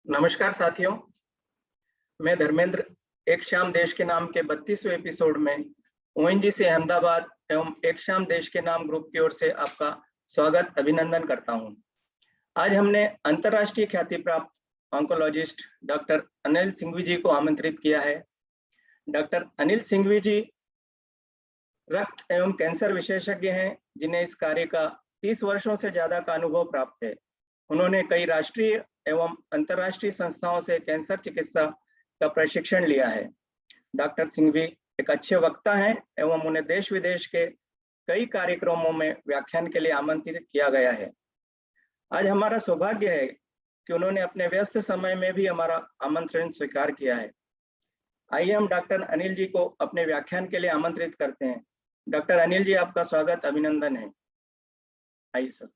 नमस्कार साथियों, मैं धर्मेंद्र एक शाम देश के नाम के 32वें एपिसोड में ओएनजीसी अहमदाबाद एवं एक शाम देश के नाम ग्रुप की ओर से आपका स्वागत अभिनंदन करता हूं। आज हमने अंतर्राष्ट्रीय ख्याति प्राप्त ऑन्कोलॉजिस्ट डॉक्टर अनिल सिंघवी जी को आमंत्रित किया है। डॉक्टर अनिल सिंघवी जी रक्त एवं कैंसर विशेषज्ञ हैं, जिन्हें इस कार्य का 30 वर्षों से ज्यादा का अनुभव प्राप्त है। उन्होंने कई राष्ट्रीय एवं अंतर्राष्ट्रीय संस्थाओं से कैंसर चिकित्सा का प्रशिक्षण लिया है। डॉक्टर सिंघवी एक अच्छे वक्ता हैं एवं उन्हें देश विदेश के कई कार्यक्रमों में व्याख्यान के लिए आमंत्रित किया गया है। आज हमारा सौभाग्य है कि उन्होंने अपने व्यस्त समय में भी हमारा आमंत्रण स्वीकार किया है। आइए हम डॉक्टर अनिल जी को अपने व्याख्यान के लिए आमंत्रित करते हैं। डॉक्टर अनिल जी, आपका स्वागत अभिनंदन है। आइए सर।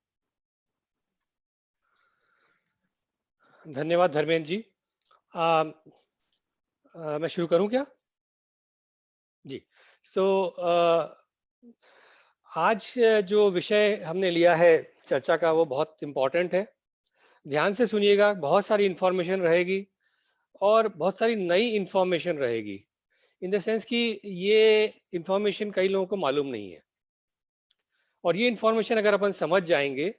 धन्यवाद धर्मेंद्र जी। मैं शुरू करूं क्या जी? आज जो विषय हमने लिया है चर्चा का वो बहुत इम्पोर्टेंट है। ध्यान से सुनिएगा, बहुत सारी इंफॉर्मेशन रहेगी और बहुत सारी नई इंफॉर्मेशन रहेगी। इन द सेंस कि ये इंफॉर्मेशन कई लोगों को मालूम नहीं है, और ये इंफॉर्मेशन अगर अपन समझ जाएंगे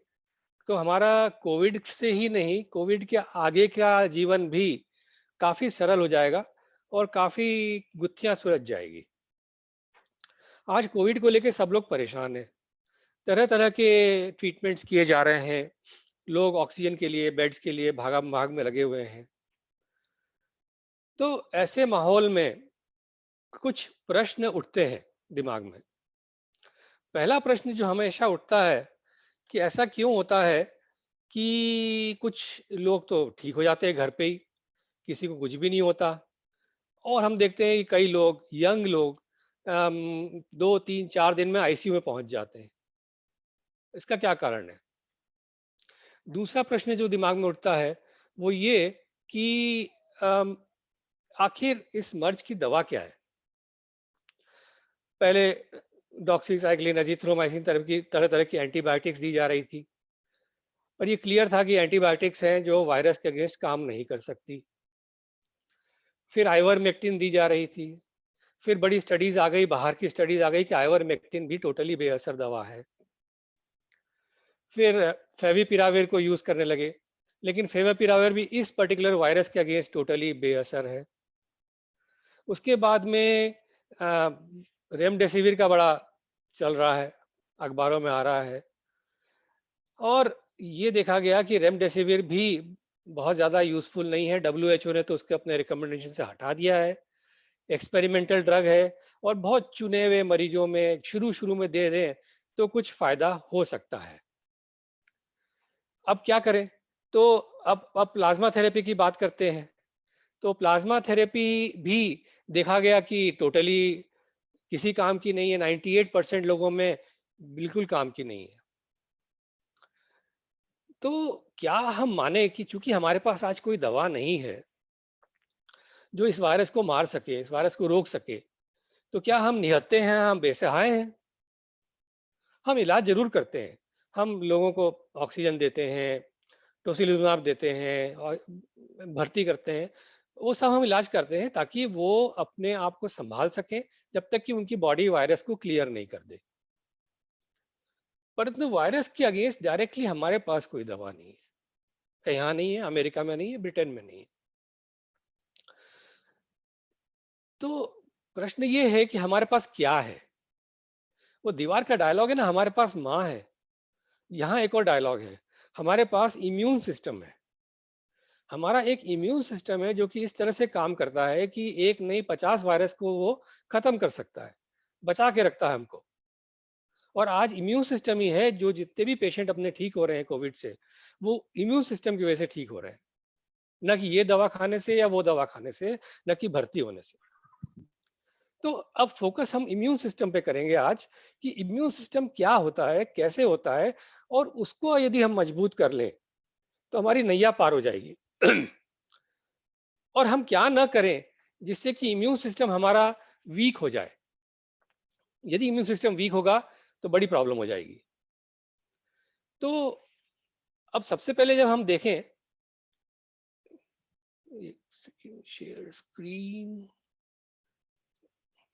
तो हमारा कोविड से ही नहीं, कोविड के आगे का जीवन भी काफी सरल हो जाएगा और काफी गुत्थियां सुलझ जाएगी। आज कोविड को लेकर सब लोग परेशान हैं, तरह तरह के ट्रीटमेंट्स किए जा रहे हैं, लोग ऑक्सीजन के लिए, बेड्स के लिए भागम भाग में लगे हुए हैं। तो ऐसे माहौल में कुछ प्रश्न उठते हैं दिमाग में। पहला प्रश्न जो हमेशा उठता है कि ऐसा क्यों होता है कि कुछ लोग तो ठीक हो जाते हैं घर पे ही, किसी को कुछ भी नहीं होता, और हम देखते हैं कि कई लोग, यंग लोग 2, 3, 4 दिन में आईसीयू में पहुंच जाते हैं। इसका क्या कारण है? दूसरा प्रश्न जो दिमाग में उठता है वो ये कि अम, आखिर इस मर्ज की दवा क्या है? पहले डॉक्सीसाइक्लिन, एजिथ्रोमाइसिन तरह तरह की एंटीबायोटिक्स दी जा रही थी, पर ये क्लियर था कि एंटीबायोटिक्स हैं जो वायरस के अगेंस्ट काम नहीं कर सकती। फिर आइवरमेक्टिन दी जा रही थी, फिर बड़ी स्टडीज आ गई, बाहर की स्टडीज आ गई कि आइवरमेक्टिन भी टोटली बेअसर दवा है। फिर फेविपिराविर को यूज करने लगे, लेकिन फेविपिराविर भी इस पर्टिकुलर वायरस के अगेंस्ट टोटली बेअसर है। उसके बाद में रेमडेसिविर का बड़ा चल रहा है, अखबारों में आ रहा है, और ये देखा गया कि रेमडेसिविर भी बहुत ज़्यादा यूजफुल नहीं है। WHO ने तो उसके अपने रिकमेंडेशन से हटा दिया है। एक्सपेरिमेंटल ड्रग है और बहुत चुने हुए मरीजों में शुरू शुरू में दे दें तो कुछ फायदा हो सकता है। अब क्या करें? तो अब प्लाज्मा थेरेपी की बात करते हैं। तो प्लाज्मा थेरेपी भी देखा गया कि टोटली किसी काम की नहीं है, 98% लोगों में बिल्कुल काम की नहीं है। तो क्या हम माने कि चूंकि हमारे पास आज कोई दवा नहीं है जो इस वायरस को मार सके, इस वायरस को रोक सके, तो क्या हम निहत्थे हैं, हम बेसहाय हैं? हम इलाज जरूर करते हैं, हम लोगों को ऑक्सीजन देते हैं, टोसिलिजुमाब देते हैं और भर्ती करते हैं। वो सब हम इलाज करते हैं ताकि वो अपने आप को संभाल सकें जब तक कि उनकी बॉडी वायरस को क्लियर नहीं कर दे। परंतु वायरस के अगेंस्ट डायरेक्टली हमारे पास कोई दवा नहीं है। यहाँ नहीं है, अमेरिका में नहीं है, ब्रिटेन में नहीं है। तो प्रश्न ये है कि हमारे पास क्या है? वो दीवार का डायलॉग है ना, हमारे पास माँ है। यहाँ एक और डायलॉग है, हमारे पास इम्यून सिस्टम है। हमारा एक इम्यून सिस्टम है जो कि इस तरह से काम करता है कि एक नहीं 50 वायरस को वो खत्म कर सकता है, बचा के रखता है हमको। और आज इम्यून सिस्टम ही है जो जितने भी पेशेंट अपने ठीक हो रहे हैं कोविड से, वो इम्यून सिस्टम की वजह से ठीक हो रहे हैं, न कि ये दवा खाने से या वो दवा खाने से, न कि भर्ती होने से। तो अब फोकस हम इम्यून सिस्टम पे करेंगे आज, कि इम्यून सिस्टम क्या होता है, कैसे होता है, और उसको यदि हम मजबूत कर लें तो हमारी नैया पार हो जाएगी। और हम क्या ना करें जिससे कि इम्यून सिस्टम हमारा वीक हो जाए। यदि इम्यून सिस्टम वीक होगा तो बड़ी प्रॉब्लम हो जाएगी। तो अब सबसे पहले जब हम देखें share screen.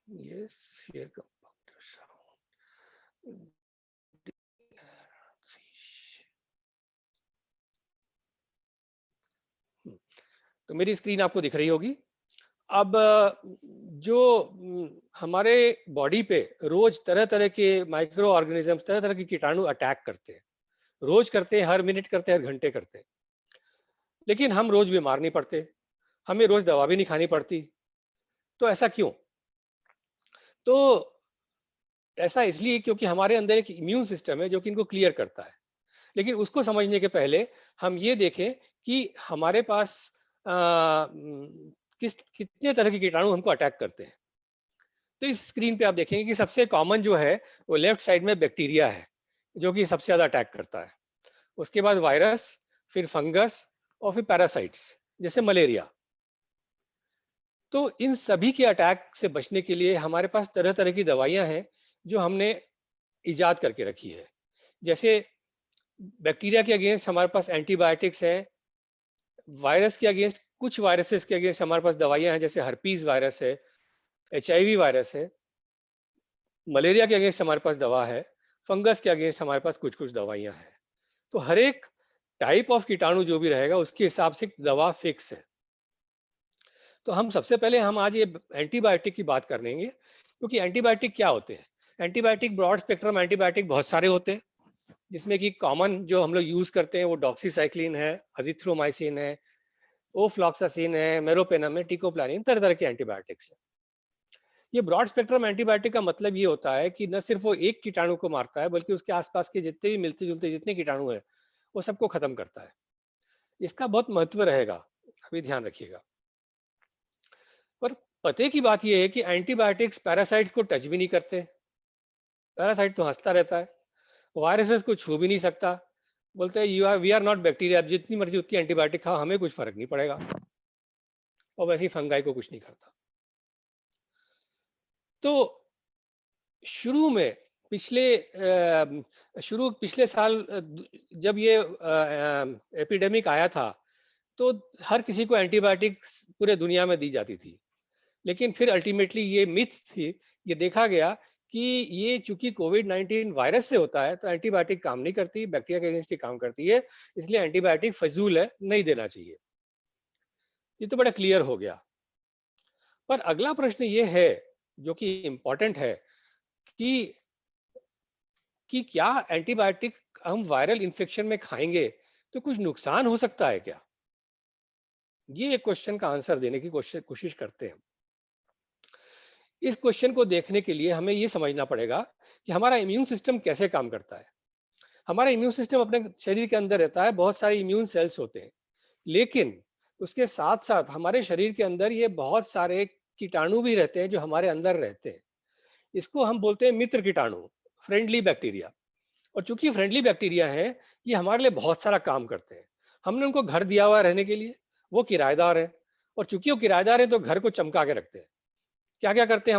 Yes, share computer sound. तो मेरी स्क्रीन आपको दिख रही होगी। अब जो हमारे बॉडी पे रोज तरह तरह के माइक्रो ऑर्गेनिजम्स, तरह तरह के कीटाणु अटैक करते हैं, रोज करते हैं, हर मिनट करते हैं, हर घंटे करते हैं, लेकिन हम रोज बीमार नहीं पड़ते, हमें रोज दवा भी नहीं खानी पड़ती। तो ऐसा क्यों? तो ऐसा इसलिए क्योंकि हमारे अंदर एक इम्यून सिस्टम है जो कि इनको क्लियर करता है। लेकिन उसको समझने के पहले हम ये देखें कि हमारे पास कितने तरह के कीटाणु हमको अटैक करते हैं। तो इस स्क्रीन पे आप देखेंगे कि सबसे कॉमन जो है वो लेफ्ट साइड में बैक्टीरिया है, जो कि सबसे ज्यादा अटैक करता है। उसके बाद वायरस, फिर फंगस और फिर पैरासाइट्स जैसे मलेरिया। तो इन सभी के अटैक से बचने के लिए हमारे पास तरह तरह की दवाइयां हैं जो हमने इजाद करके रखी है। जैसे बैक्टीरिया के अगेंस्ट हमारे पास एंटीबायोटिक्स हैं, वायरस के अगेंस्ट, कुछ वायरसेस के अगेंस्ट हमारे पास दवाइयां हैं, जैसे हर्पीज वायरस है, HIV वायरस है, मलेरिया के अगेंस्ट हमारे पास दवा है, फंगस के अगेंस्ट हमारे पास कुछ कुछ दवाइयां हैं। तो हर एक टाइप ऑफ कीटाणु जो भी रहेगा उसके हिसाब से दवा फिक्स है। तो हम सबसे पहले हम आज ये एंटीबायोटिक की बात करेंगे, क्योंकि एंटीबायोटिक क्या होते हैं। एंटीबायोटिक, ब्रॉड स्पेक्ट्रम एंटीबायोटिक बहुत सारे होते हैं, जिसमें कि कॉमन जो हम लोग यूज करते हैं वो डॉक्सीसाइक्लिन है, अजिथ्रोमाइसिन है, ओफ्लॉक्सासिन है, मेरोपेनम है, टिकोप्लानिन, तरह तरह के एंटीबायोटिक्स है। ये ब्रॉड स्पेक्ट्रम एंटीबायोटिक का मतलब ये होता है कि न सिर्फ वो एक कीटाणु को मारता है, बल्कि उसके आसपास के जितने भी मिलते जुलते जितने कीटाणु है वो सबको खत्म करता है। इसका बहुत महत्व रहेगा, अभी ध्यान रखिएगा। पर पते की बात यह है कि एंटीबायोटिक्स पैरासाइट्स को टच भी नहीं करते। पैरासाइट तो हंसता रहता है, वायरसेस को छू भी नहीं सकता, बोलते हैं वी आर नॉट बैक्टीरिया, जितनी मर्जी उतनी एंटीबायोटिक खाओ, हमें कुछ फर्क नहीं पड़ेगा। और वैसे ही फंगाई को कुछ नहीं करता। तो शुरू में पिछले साल जब ये एपिडेमिक आया था, तो हर किसी को एंटीबायोटिक पूरे दुनिया में दी जाती थी। लेकिन फिर अल्टीमेटली ये मिथ थी, ये देखा गया कि ये चूंकि कोविड-19 वायरस से होता है तो एंटीबायोटिक काम नहीं करती, बैक्टीरिया के अगेंस्ट ही काम करती है, इसलिए एंटीबायोटिक फजूल है, नहीं देना चाहिए। ये तो बड़ा क्लियर हो गया। पर अगला प्रश्न ये है जो कि इंपॉर्टेंट है कि क्या एंटीबायोटिक हम वायरल इन्फेक्शन में खाएंगे तो कुछ नुकसान हो सकता है क्या? ये एक क्वेश्चन का आंसर देने की कोशिश करते हैं। इस क्वेश्चन को देखने के लिए हमें ये समझना पड़ेगा कि हमारा इम्यून सिस्टम कैसे काम करता है। हमारा इम्यून सिस्टम अपने शरीर के अंदर रहता है, बहुत सारे इम्यून सेल्स होते हैं, लेकिन उसके साथ साथ हमारे शरीर के अंदर ये बहुत सारे कीटाणु भी रहते हैं जो हमारे अंदर रहते हैं। इसको हम बोलते हैं मित्र कीटाणु, फ्रेंडली बैक्टीरिया। और चूंकि फ्रेंडली बैक्टीरिया है, ये हमारे लिए बहुत सारा काम करते हैं। हमने उनको घर दिया हुआ रहने के लिए, वो किराएदार है, और चूंकि वो किराएदार है तो घर को चमका के रखते हैं। क्या क्या करते हैं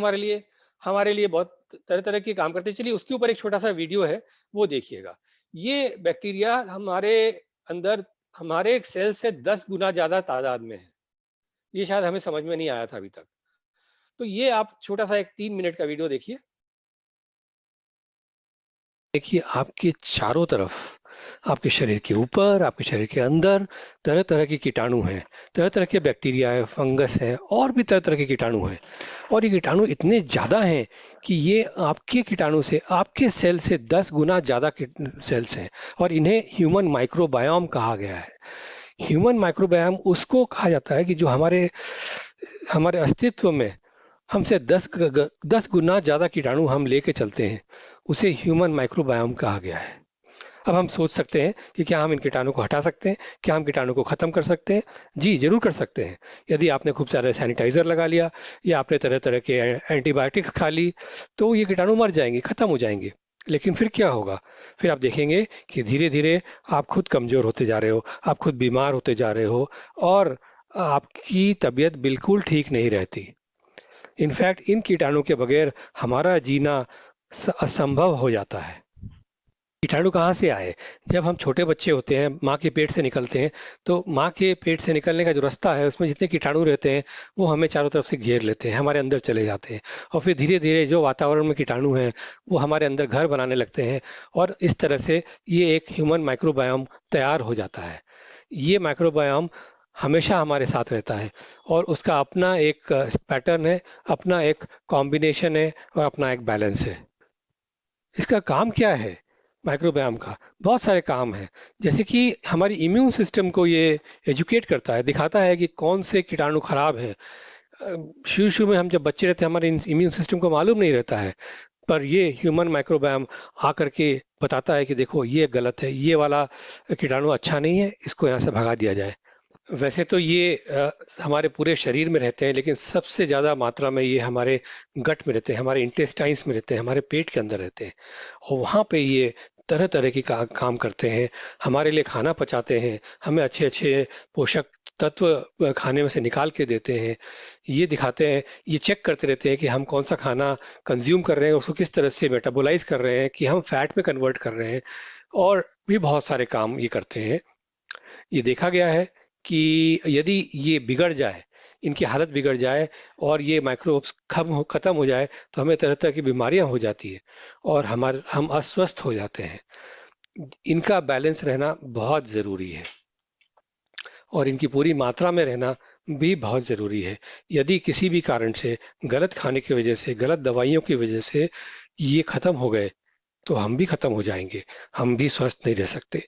हमारे लिए बहुत तरह तरह के काम करते हैं। चलिए उसके ऊपर एक छोटा सा वीडियो है, वो देखिएगा। ये बैक्टीरिया हमारे अंदर हमारे एक सेल से 10 गुना ज्यादा तादाद में है। ये शायद हमें समझ में नहीं आया था अभी तक। तो ये आप छोटा सा एक 3 मिनट का वीडियो देखिए। देखिए आपके चारों तरफ, आपके शरीर के ऊपर, आपके शरीर के अंदर तरह तरह के कीटाणु हैं, तरह तरह के बैक्टीरिया है, फंगस है, और भी तरह तरह के कीटाणु हैं। और ये कीटाणु इतने ज़्यादा हैं कि ये आपके कीटाणु से, आपके सेल से 10 गुना ज़्यादा सेल्स हैं। और इन्हें ह्यूमन माइक्रोबायोम कहा गया है। ह्यूमन माइक्रोबायोम उसको कहा जाता है कि जो हमारे अस्तित्व में हमसे 10 गुना ज़्यादा कीटाणु हम लेके चलते हैं, उसे ह्यूमन माइक्रोबायोम कहा गया है। अब हम सोच सकते हैं कि क्या हम इन कीटाणु को हटा सकते हैं, क्या हम कीटाणु को ख़त्म कर सकते हैं? जी जरूर कर सकते हैं। यदि आपने खूब सारे सैनिटाइज़र लगा लिया या आपने तरह तरह के एंटीबायोटिक्स खा ली, तो ये कीटाणु मर जाएंगे, ख़त्म हो जाएंगे। लेकिन फिर क्या होगा? फिर आप देखेंगे कि धीरे धीरे आप खुद कमज़ोर होते जा रहे हो, आप खुद बीमार होते जा रहे हो, और आपकी तबीयत बिल्कुल ठीक नहीं रहती। इनफैक्ट इन कीटाणु के बगैर हमारा जीना असंभव हो जाता है। कीटाणु कहाँ से आए? जब हम छोटे बच्चे होते हैं, माँ के पेट से निकलते हैं, तो माँ के पेट से निकलने का जो रास्ता है, उसमें जितने कीटाणु रहते हैं, वो हमें चारों तरफ से घेर लेते हैं, हमारे अंदर चले जाते हैं। और फिर धीरे-धीरे जो वातावरण में कीटाणु हैं, वो हमारे अंदर घर बनाने लगते हैं और इस तरह से ये एक ह्यूमन माइक्रोबायोम तैयार हो जाता है। ये माइक्रोबायोम हमेशा हमारे साथ रहता है और उसका अपना एक पैटर्न है, अपना एक कॉम्बिनेशन है और अपना एक बैलेंस है। इसका काम क्या है माइक्रोबायोम का? बहुत सारे काम हैं। जैसे कि हमारी इम्यून सिस्टम को ये एजुकेट करता है, दिखाता है कि कौन से कीटाणु खराब हैं। शुरू शुरू में हम जब बच्चे रहते हैं, हमारे इम्यून सिस्टम को मालूम नहीं रहता है, पर ये ह्यूमन माइक्रोबायोम आकर के बताता है कि देखो ये गलत है, ये वाला कीटाणु अच्छा नहीं है, इसको यहाँ से भगा दिया जाए। वैसे तो ये हमारे पूरे शरीर में रहते हैं, लेकिन सबसे ज़्यादा मात्रा में ये हमारे गट में रहते हैं, हमारे इंटेस्टाइन्स में रहते हैं, हमारे पेट के अंदर रहते हैं और वहाँ पे ये तरह तरह की काम करते हैं, हमारे लिए खाना पचाते हैं, हमें अच्छे अच्छे पोषक तत्व खाने में से निकाल के देते हैं। ये दिखाते हैं, ये चेक करते रहते हैं कि हम कौन सा खाना कंज्यूम कर रहे हैं, उसको किस तरह से मेटाबोलाइज कर रहे हैं, कि हम फैट में कन्वर्ट कर रहे हैं और भी बहुत सारे काम ये करते हैं। ये देखा गया है कि यदि ये बिगड़ जाए, इनकी हालत बिगड़ जाए और ये माइक्रोब्स खत्म हो जाए, तो हमें तरह तरह की बीमारियां हो जाती है और हम अस्वस्थ हो जाते हैं। इनका बैलेंस रहना बहुत ज़रूरी है और इनकी पूरी मात्रा में रहना भी बहुत ज़रूरी है। यदि किसी भी कारण से, गलत खाने की वजह से, गलत दवाइयों की वजह से ये खत्म हो गए, तो हम भी खत्म हो जाएंगे, हम भी स्वस्थ नहीं रह सकते।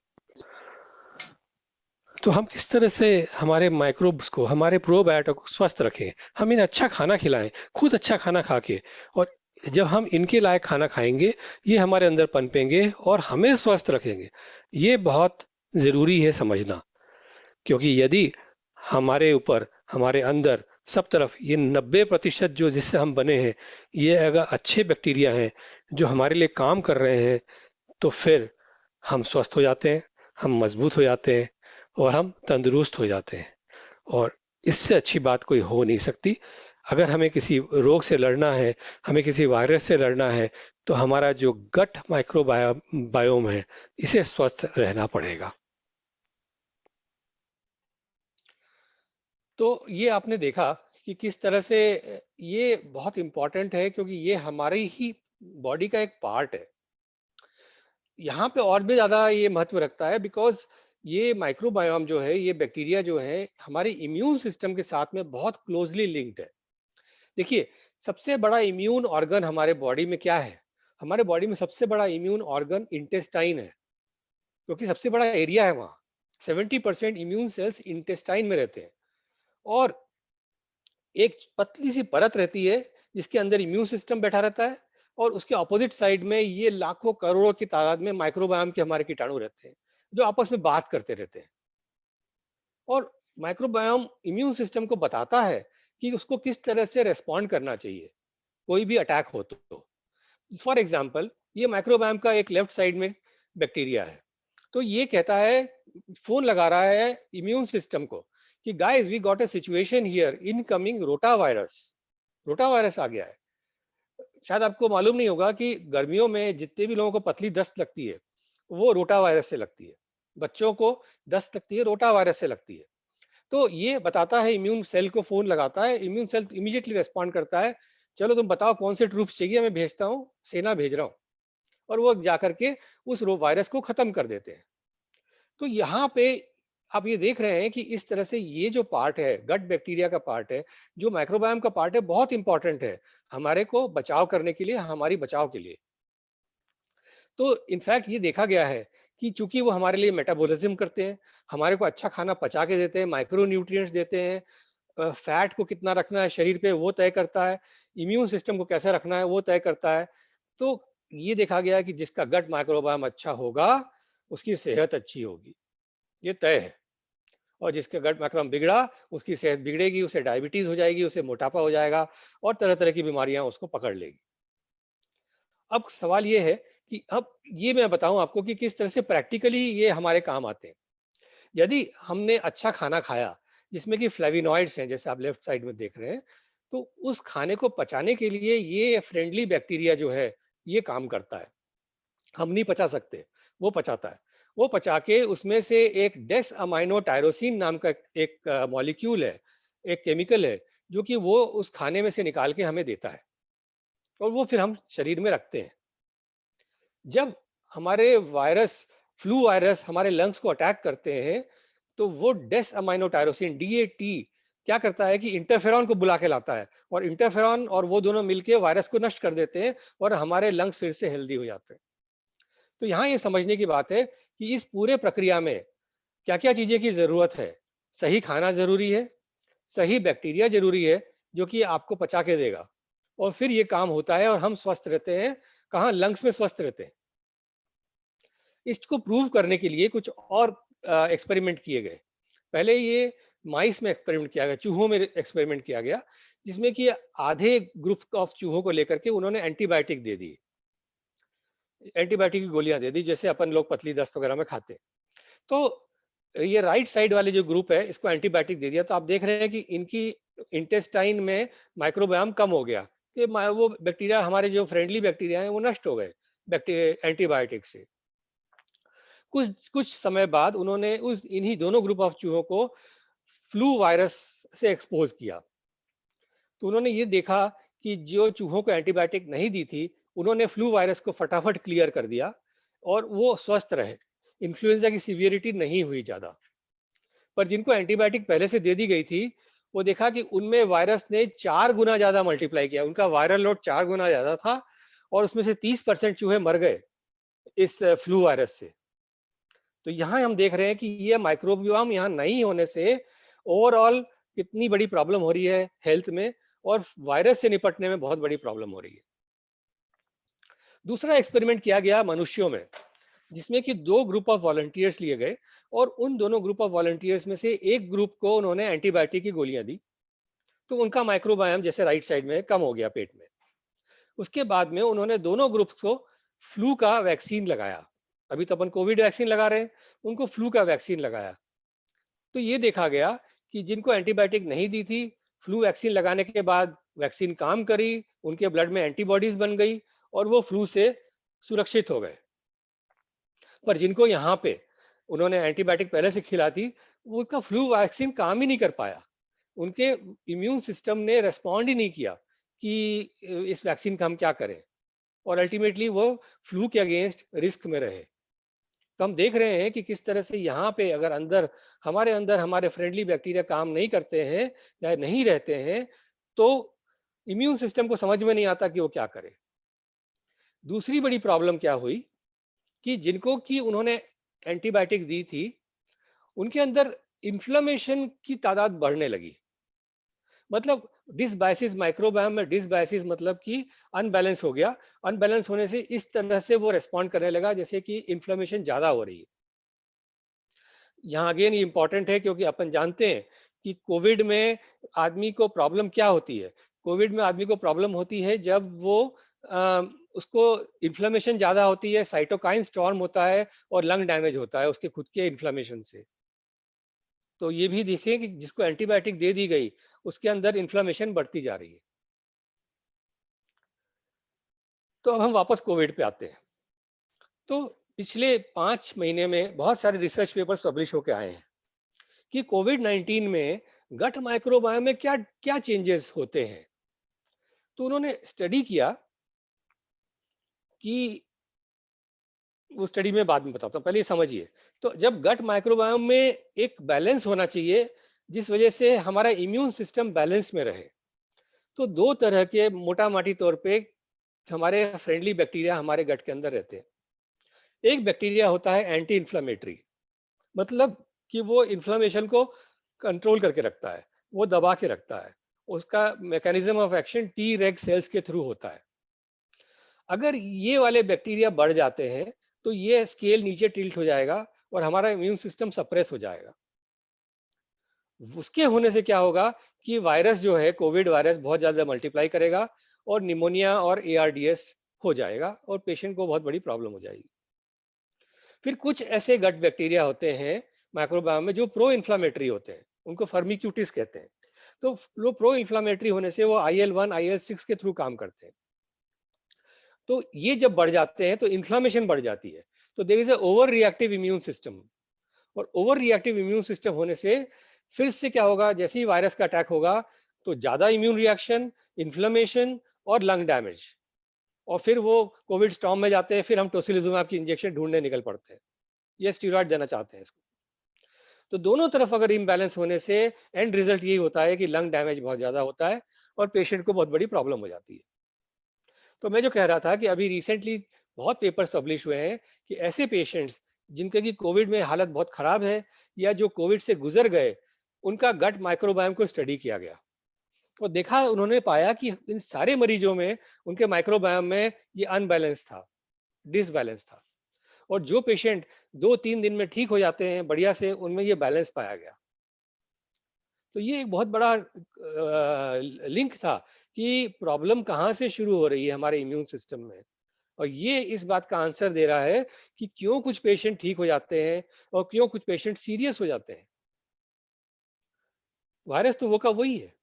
तो हम किस तरह से हमारे माइक्रोब्स को, हमारे प्रोबायोटिक को स्वस्थ रखें? हम इन्हें अच्छा खाना खिलाएं, खुद अच्छा खाना खा के, और जब हम इनके लायक खाना खाएंगे, ये हमारे अंदर पनपेंगे और हमें स्वस्थ रखेंगे। ये बहुत ज़रूरी है समझना, क्योंकि यदि हमारे ऊपर, हमारे अंदर सब तरफ ये 90% जो जिससे हम बने हैं, ये अगर अच्छे बैक्टीरिया हैं जो हमारे लिए काम कर रहे हैं, तो फिर हम स्वस्थ हो जाते हैं, हम मजबूत हो जाते हैं और हम तंदुरुस्त हो जाते हैं। और इससे अच्छी बात कोई हो नहीं सकती। अगर हमें किसी रोग से लड़ना है, हमें किसी वायरस से लड़ना है, तो हमारा जो गट माइक्रोबायोम है, इसे स्वस्थ रहना पड़ेगा। तो ये आपने देखा कि किस तरह से ये बहुत इम्पोर्टेंट है, क्योंकि ये हमारे ही बॉडी का एक पार्ट है। यहाँ पे और भी ज़्यादा ये महत्व रखता है, बिकॉज़ ये माइक्रोबायोम जो है, ये बैक्टीरिया जो है, हमारे इम्यून सिस्टम के साथ में बहुत क्लोज़ली लिंक्ड है। देखिए, सबसे बड़ा इम्यून ऑर्गन हमारे बॉडी में क्या है? हमारे बॉडी में सबसे बड़ा इम्यून ऑर्गन इंटेस्टाइन है, क्योंकि सबसे बड़ा एरिया है वहाँ। 70% इम्यून सेल्स इंटेस्टाइन में रहते हैं और एक पतली सी परत रहती है जिसके अंदर इम्यून सिस्टम बैठा रहता है, और उसके ऑपोजिट साइड में ये लाखों करोड़ों की तादाद में माइक्रोबायोम के हमारे कीटाणु रहते हैं, जो आपस में बात करते रहते हैं। और माइक्रोबायोम इम्यून सिस्टम को बताता है कि उसको किस तरह से रेस्पॉन्ड करना चाहिए कोई भी अटैक हो तो। फॉर एग्जाम्पल, ये माइक्रोबायोम का एक लेफ्ट साइड में बैक्टीरिया है, तो ये कहता है, फोन लगा रहा है इम्यून सिस्टम को कि guys we got a situation here, incoming rotavirus. Rotavirus आ गया है। शायद आपको मालूम नहीं होगा कि गर्मियों में जितने भी लोगों को पतली दस्त लगती है, वो रोटा वायरस से लगती है। बच्चों को दस्त लगती है, रोटा वायरस से लगती है। तो ये बताता है, इम्यून सेल को फोन लगाता है, इम्यून सेल इमीडिएटली रेस्पॉन्ड करता है, चलो तुम बताओ कौन से ट्रूप्स चाहिए, मैं भेजता हूँ, सेना भेज रहा हूँ। और वो जाकर के उस वायरस को खत्म कर देते हैं। तो यहाँ पे आप ये देख रहे हैं कि इस तरह से ये जो पार्ट है, गट बैक्टीरिया का पार्ट है, जो माइक्रोबायोम का पार्ट है, बहुत इंपॉर्टेंट है हमारे को बचाव करने के लिए, हमारी बचाव के लिए। तो इनफैक्ट ये देखा गया है कि चूंकि वो हमारे लिए मेटाबॉलिज्म करते हैं, हमारे को अच्छा खाना पचा के देते हैं, माइक्रो न्यूट्रिएंट्स देते हैं, फैट को कितना रखना है शरीर पे वो तय करता है, इम्यून सिस्टम को कैसे रखना है वो तय करता है। तो ये देखा गया है कि जिसका गट माइक्रोबायोम अच्छा होगा, उसकी सेहत अच्छी होगी, ये तय है। और जिसका गट माइक्रोबायोम बिगड़ा, उसकी सेहत बिगड़ेगी, उसे डायबिटीज हो जाएगी, उसे मोटापा हो जाएगा और तरह तरह की बीमारियां उसको पकड़ लेगी। अब सवाल ये है कि अब ये मैं बताऊं आपको कि किस तरह से प्रैक्टिकली ये हमारे काम आते हैं। यदि हमने अच्छा खाना खाया जिसमें कि फ्लेविनॉइड्स हैं, जैसे आप लेफ्ट साइड में देख रहे हैं, तो उस खाने को पचाने के लिए ये फ्रेंडली बैक्टीरिया जो है, ये काम करता है। हम नहीं पचा सकते, वो पचाता है। वो पचा के उसमें से एक डेस अमाइनो टायरोसिन नाम का एक मॉलिक्यूल है, एक केमिकल है, जो कि वो उस खाने में से निकाल के हमें देता है और वो फिर हम शरीर में रखते हैं। जब हमारे फ्लू वायरस हमारे लंग्स को अटैक करते हैं, तो वो डेस अमाइनो टायरोसिन DAT क्या करता है कि इंटरफेरॉन को बुला के लाता है और इंटरफेरॉन और वो दोनों मिलके वायरस को नष्ट कर देते हैं और हमारे लंग्स फिर से हेल्दी हो जाते हैं। तो यहाँ ये समझने की बात है कि इस पूरे प्रक्रिया में क्या क्या चीजें की जरूरत है। सही खाना जरूरी है, सही बैक्टीरिया जरूरी है जो कि आपको पचा के देगा, और फिर ये काम होता है और हम स्वस्थ रहते हैं। कहाँ? लंग्स में स्वस्थ रहते हैं। इसको प्रूव करने के लिए कुछ और एक्सपेरिमेंट किए गए। पहले ये माइस में एक्सपेरिमेंट किया गया, चूहों में एक्सपेरिमेंट किया गया, जिसमें कि आधे ग्रुप ऑफ चूहों को लेकर के उन्होंने एंटीबायोटिक दे दी, एंटीबायोटिक की गोलियां दे दी, जैसे अपन लोग पतली दस्त वगैरह में खाते हैं। तो ये राइट साइड वाले जो ग्रुप है, इसको एंटीबायोटिक दे दिया, तो आप देख रहे हैं कि इनकी इंटेस्टाइन में माइक्रोबायोम कम हो गया, कि वो बैक्टीरिया, हमारे जो फ्रेंडली बैक्टीरिया हैं वो नष्ट हो गए एंटीबायोटिक से। कुछ कुछ समय बाद उन्होंने उस इन्हीं दोनों ग्रुप ऑफ चूहों को फ्लू वायरस से एक्सपोज किया। तो उन्होंने ये देखा कि जो चूहों को एंटीबायोटिक नहीं दी थी, उन्होंने फ्लू वायरस को फटाफट क्लियर कर दिया और वो स्वस्थ रहे, इन्फ्लुएंजा की सीवियरिटी नहीं हुई ज्यादा। पर जिनको एंटीबायोटिक पहले से दे दी गई थी, वो देखा कि उनमें वायरस ने 4 गुना ज्यादा मल्टीप्लाई किया, उनका वायरल लोड 4 गुना ज्यादा था और उसमें से 30% चूहे मर गए इस फ्लू वायरस से। तो यहाँ हम देख रहे हैं कि ये माइक्रोबियोम यहाँ नहीं होने से ओवरऑल कितनी बड़ी प्रॉब्लम हो रही है हेल्थ में, और वायरस से निपटने में बहुत बड़ी प्रॉब्लम हो रही है। दूसरा एक्सपेरिमेंट किया गया मनुष्यों में, जिसमें कि 2 ग्रुप ऑफ वॉलंटियर्स लिए गए और उन दोनों ग्रुप ऑफ वॉलंटियर्स में से एक ग्रुप को उन्होंने एंटीबायोटिक की गोलियां दी, तो उनका माइक्रोबायोम जैसे राइट साइड में कम हो गया पेट में। उसके बाद में उन्होंने दोनों ग्रुप्स को फ्लू का वैक्सीन लगाया। अभी तो अपन कोविड वैक्सीन लगा रहे हैं, उनको फ्लू का वैक्सीन लगाया। तो ये देखा गया कि जिनको एंटीबायोटिक नहीं दी थी, फ्लू वैक्सीन लगाने के बाद वैक्सीन काम करी, उनके ब्लड में एंटीबॉडीज बन गई और वो फ्लू से सुरक्षित हो गए। पर जिनको यहाँ पे उन्होंने एंटीबायोटिक पहले से खिला दी, उनका फ्लू वैक्सीन काम ही नहीं कर पाया। उनके इम्यून सिस्टम ने रेस्पॉन्ड ही नहीं किया कि इस वैक्सीन का हम क्या करें, और अल्टीमेटली वो फ्लू के अगेंस्ट रिस्क में रहे। तो हम देख रहे हैं कि किस तरह से यहाँ पे अगर अंदर हमारे फ्रेंडली बैक्टीरिया काम नहीं करते हैं या नहीं रहते हैं, तो इम्यून सिस्टम को समझ में नहीं आता कि वो क्या करे। दूसरी बड़ी प्रॉब्लम क्या हुई कि जिनको कि उन्होंने एंटीबायोटिक दी थी, उनके अंदर इन्फ्लेमेशन की तादाद बढ़ने लगी। मतलब डिसबायसिस, माइक्रोबायोम में डिसबायसिस मतलब कि अनबैलेंस हो गया। अनबैलेंस होने से इस तरह से वो रेस्पॉन्ड करने लगा जैसे कि इन्फ्लेमेशन ज्यादा हो रही है। यहाँ अगेन ये इंपॉर्टेंट है क्योंकि अपन जानते हैं कि कोविड में आदमी को प्रॉब्लम क्या होती है। कोविड में आदमी को प्रॉब्लम होती है जब वो उसको इन्फ्लेमेशन ज्यादा होती है, साइटोकाइन स्टॉर्म होता है और लंग डैमेज होता है उसके खुद के इन्फ्लेमेशन से। तो ये भी देखें कि जिसको एंटीबायोटिक दे दी गई, उसके अंदर इन्फ्लेमेशन बढ़ती जा रही है। तो अब हम वापस कोविड पे आते हैं। तो पिछले 5 महीने में बहुत सारे रिसर्च पेपर्स पब्लिश होकर आए हैं कि कोविड-19 में गट माइक्रोबायोम में क्या क्या चेंजेस होते हैं। तो उन्होंने स्टडी किया कि वो स्टडी में बाद में बताता हूँ, पहले ये समझिए। तो जब गट माइक्रोबायोम में एक बैलेंस होना चाहिए, जिस वजह से हमारा इम्यून सिस्टम बैलेंस में रहे, तो 2 तरह के मोटा माटी तौर पे हमारे फ्रेंडली बैक्टीरिया हमारे गट के अंदर रहते हैं। एक बैक्टीरिया होता है एंटी इन्फ्लेमेटरी, मतलब कि वो इन्फ्लेमेशन को कंट्रोल करके रखता है, वो दबा के रखता है। उसका मैकेनिज्म ऑफ एक्शन टी रेग सेल्स के थ्रू होता है। अगर ये वाले बैक्टीरिया बढ़ जाते हैं, तो ये स्केल नीचे टिल्ट हो जाएगा और हमारा इम्यून सिस्टम सप्रेस हो जाएगा। उसके होने से क्या होगा कि वायरस जो है, कोविड वायरस बहुत ज्यादा मल्टीप्लाई करेगा और निमोनिया और ARDS हो जाएगा और पेशेंट को बहुत बड़ी प्रॉब्लम हो जाएगी। फिर कुछ ऐसे गट बैक्टीरिया होते हैं माइक्रोबायोम में जो प्रो इन्फ्लामेटरी होते हैं, उनको फर्मिक्यूटिस कहते हैं। तो वो प्रो इन्फ्लामेटरी होने से वो IL-1 IL-6 के थ्रू काम करते हैं। तो ये जब बढ़ जाते हैं तो इन्फ्लामेशन बढ़ जाती है। तो there is a over reactive immune system, और ओवर रिएक्टिव इम्यून सिस्टम होने से फिर से क्या होगा, जैसे ही वायरस का अटैक होगा तो ज्यादा इम्यून रिएक्शन, इन्फ्लेमेशन और लंग डैमेज, और फिर वो कोविड स्टॉर्म में जाते हैं, फिर हम टोसिलिजुमैब की इंजेक्शन ढूंढने निकल पड़ते हैं, ये स्टीरॉयड देना चाहते हैं इसको। तो दोनों तरफ अगर इम्बैलेंस होने से एंड रिजल्ट यही होता है कि लंग डैमेज बहुत ज्यादा होता है और पेशेंट को बहुत बड़ी प्रॉब्लम हो जाती है। तो मैं जो कह रहा था कि अभी रिसेंटली बहुत पेपर्स पब्लिश हुए हैं कि ऐसे पेशेंट्स जिनके की कोविड में हालत बहुत खराब है या जो कोविड से गुजर गए, उनका गट माइक्रोबायोम को स्टडी किया गया और देखा, उन्होंने पाया कि इन सारे मरीजों में उनके माइक्रोबायोम में ये अनबैलेंस था, डिसबैलेंस था, और जो पेशेंट 2-3 दिन में ठीक हो जाते हैं बढ़िया से, उनमें ये बैलेंस पाया गया। तो ये एक बहुत बड़ा लिंक था कि प्रॉब्लम कहाँ से शुरू हो रही है हमारे इम्यून सिस्टम में, और ये इस बात का आंसर दे रहा है कि क्यों कुछ पेशेंट ठीक हो जाते हैं और क्यों कुछ पेशेंट सीरियस हो जाते हैं। वायरस तो वो का वही है।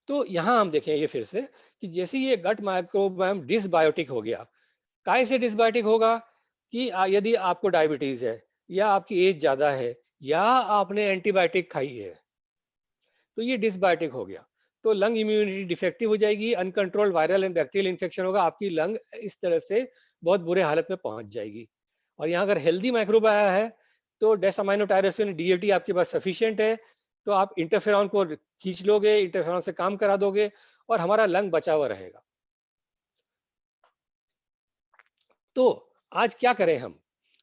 तो यहाँ हम देखें ये फिर से कि जैसे ये गट माइक्रोबायोम डिसबायोटिक हो गया, काय से डिसबायोटिक होगा कि यदि आपको डायबिटीज है या आपकी एज ज्यादा है या आपने एंटीबायोटिक खाई है, तो ये डिसबायोटिक हो गया। तो लंग इम्यूनिटी डिफेक्टिव हो जाएगी, uncontrolled viral and bacterial infection होगा, आपकी लंग इस तरह से बहुत बुरे हालत में पहुंच जाएगी। और यहाँ अगर हेल्दी माइक्रोबाया है तो डेसामाइनोटायरोसिन डीएटी आपके पास सफिशिएंट है, तो आप इंटरफेरॉन को खींच लोगे, इंटरफेरॉन से काम करा दोगे और हमारा लंग बचा हुआ रहेगा। तो आज क्या करें हम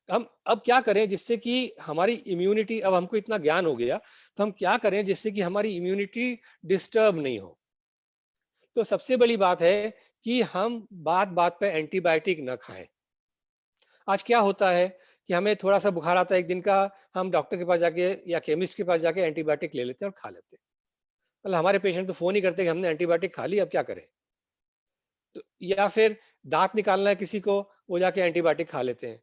अब क्या करें जिससे कि हमारी इम्यूनिटी, अब हमको इतना ज्ञान हो गया, तो हम क्या करें जिससे कि हमारी इम्यूनिटी डिस्टर्ब नहीं हो। तो सबसे बड़ी बात है कि हम बात बात पे एंटीबायोटिक न खाएं। आज क्या होता है कि हमें थोड़ा सा बुखार आता है एक दिन का, हम डॉक्टर के पास जाके या केमिस्ट के पास जाके एंटीबायोटिक ले लेते हैं और खा लेते हैं। मतलब हमारे पेशेंट तो फोन ही करते हैं कि हमने एंटीबायोटिक खा ली, अब क्या करें। तो या फिर दांत निकालना है किसी को, वो जाके एंटीबायोटिक खा लेते हैं।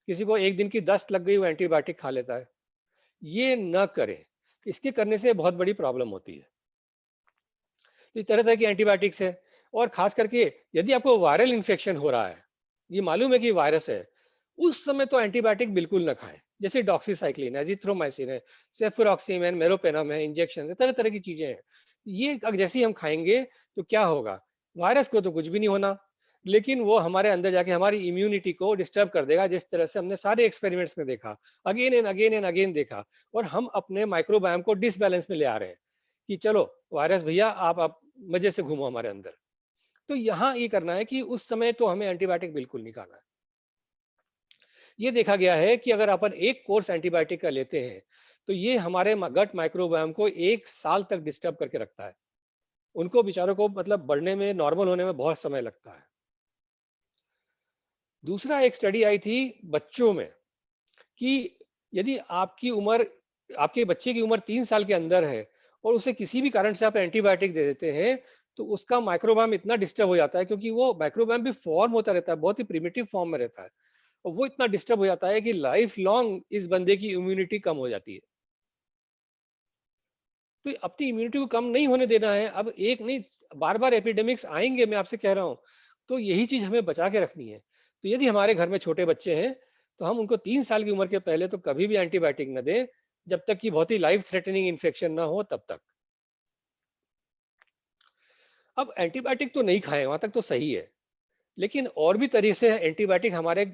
किसी को एक दिन की दस्त लग गई, वो एंटीबायोटिक खा लेता है। ये न करें, इसके करने से बहुत बड़ी प्रॉब्लम होती है। तो इस तरह तरह की एंटीबायोटिक्स है, और खास करके यदि आपको वायरल इन्फेक्शन हो रहा है, ये मालूम है कि वायरस है, उस समय तो एंटीबायोटिक बिल्कुल ना खाएं। जैसे डॉक्सीसाइक्लिन है, एजिथ्रोमाइसिन है, सेफुरॉक्सीम, मेरोपेनम है, इंजेक्शन है, तरह तरह की चीजें हैं। ये अगर जैसे ही हम खाएंगे तो क्या होगा, वायरस को तो कुछ भी नहीं होना, लेकिन वो हमारे अंदर जाके हमारी इम्यूनिटी को डिस्टर्ब कर देगा, जिस तरह से हमने सारे एक्सपेरिमेंट्स में देखा, अगेन एंड अगेन देखा, और हम अपने माइक्रोबायोम को डिसबैलेंस में ले आ रहे हैं कि चलो वायरस भैया आप मजे से घूमो हमारे अंदर। तो यहाँ ये करना है कि उस समय तो हमें एंटीबायोटिक बिल्कुल नहीं खाना है। ये देखा गया है कि अगर अपन एक कोर्स एंटीबायोटिक का लेते हैं तो ये हमारे गट माइक्रोबायोम को 1 साल तक डिस्टर्ब करके रखता है। उनको बेचारों को मतलब बढ़ने में, नॉर्मल होने में बहुत समय लगता है। दूसरा एक स्टडी आई थी बच्चों में कि यदि आपकी उम्र, आपके बच्चे की उम्र 3 साल के अंदर है और उसे किसी भी कारण से आप एंटीबायोटिक दे देते हैं, तो उसका माइक्रोबायोम इतना डिस्टर्ब हो जाता है, क्योंकि वो माइक्रोबायोम भी फॉर्म होता रहता है, बहुत ही प्रिमिटिव फॉर्म में रहता है, और वो इतना डिस्टर्ब हो जाता है कि लाइफ लॉन्ग इस बंदे की इम्यूनिटी कम हो जाती है। तो अपनी इम्यूनिटी को कम नहीं होने देना है। अब एक नहीं, बार बार एपिडेमिक्स आएंगे, मैं आपसे कह रहा हूँ। तो यही चीज हमें बचा के रखनी है। तो यदि हमारे घर में छोटे बच्चे हैं तो हम उनको 3 साल की उम्र के पहले तो कभी भी एंटीबायोटिक न दें, जब तक कि बहुत ही लाइफ थ्रेटनिंग इन्फेक्शन ना हो तब तक। अब एंटीबायोटिक तो नहीं खाएं, वहां तक तो सही है, लेकिन और भी तरीके से एंटीबायोटिक हमारे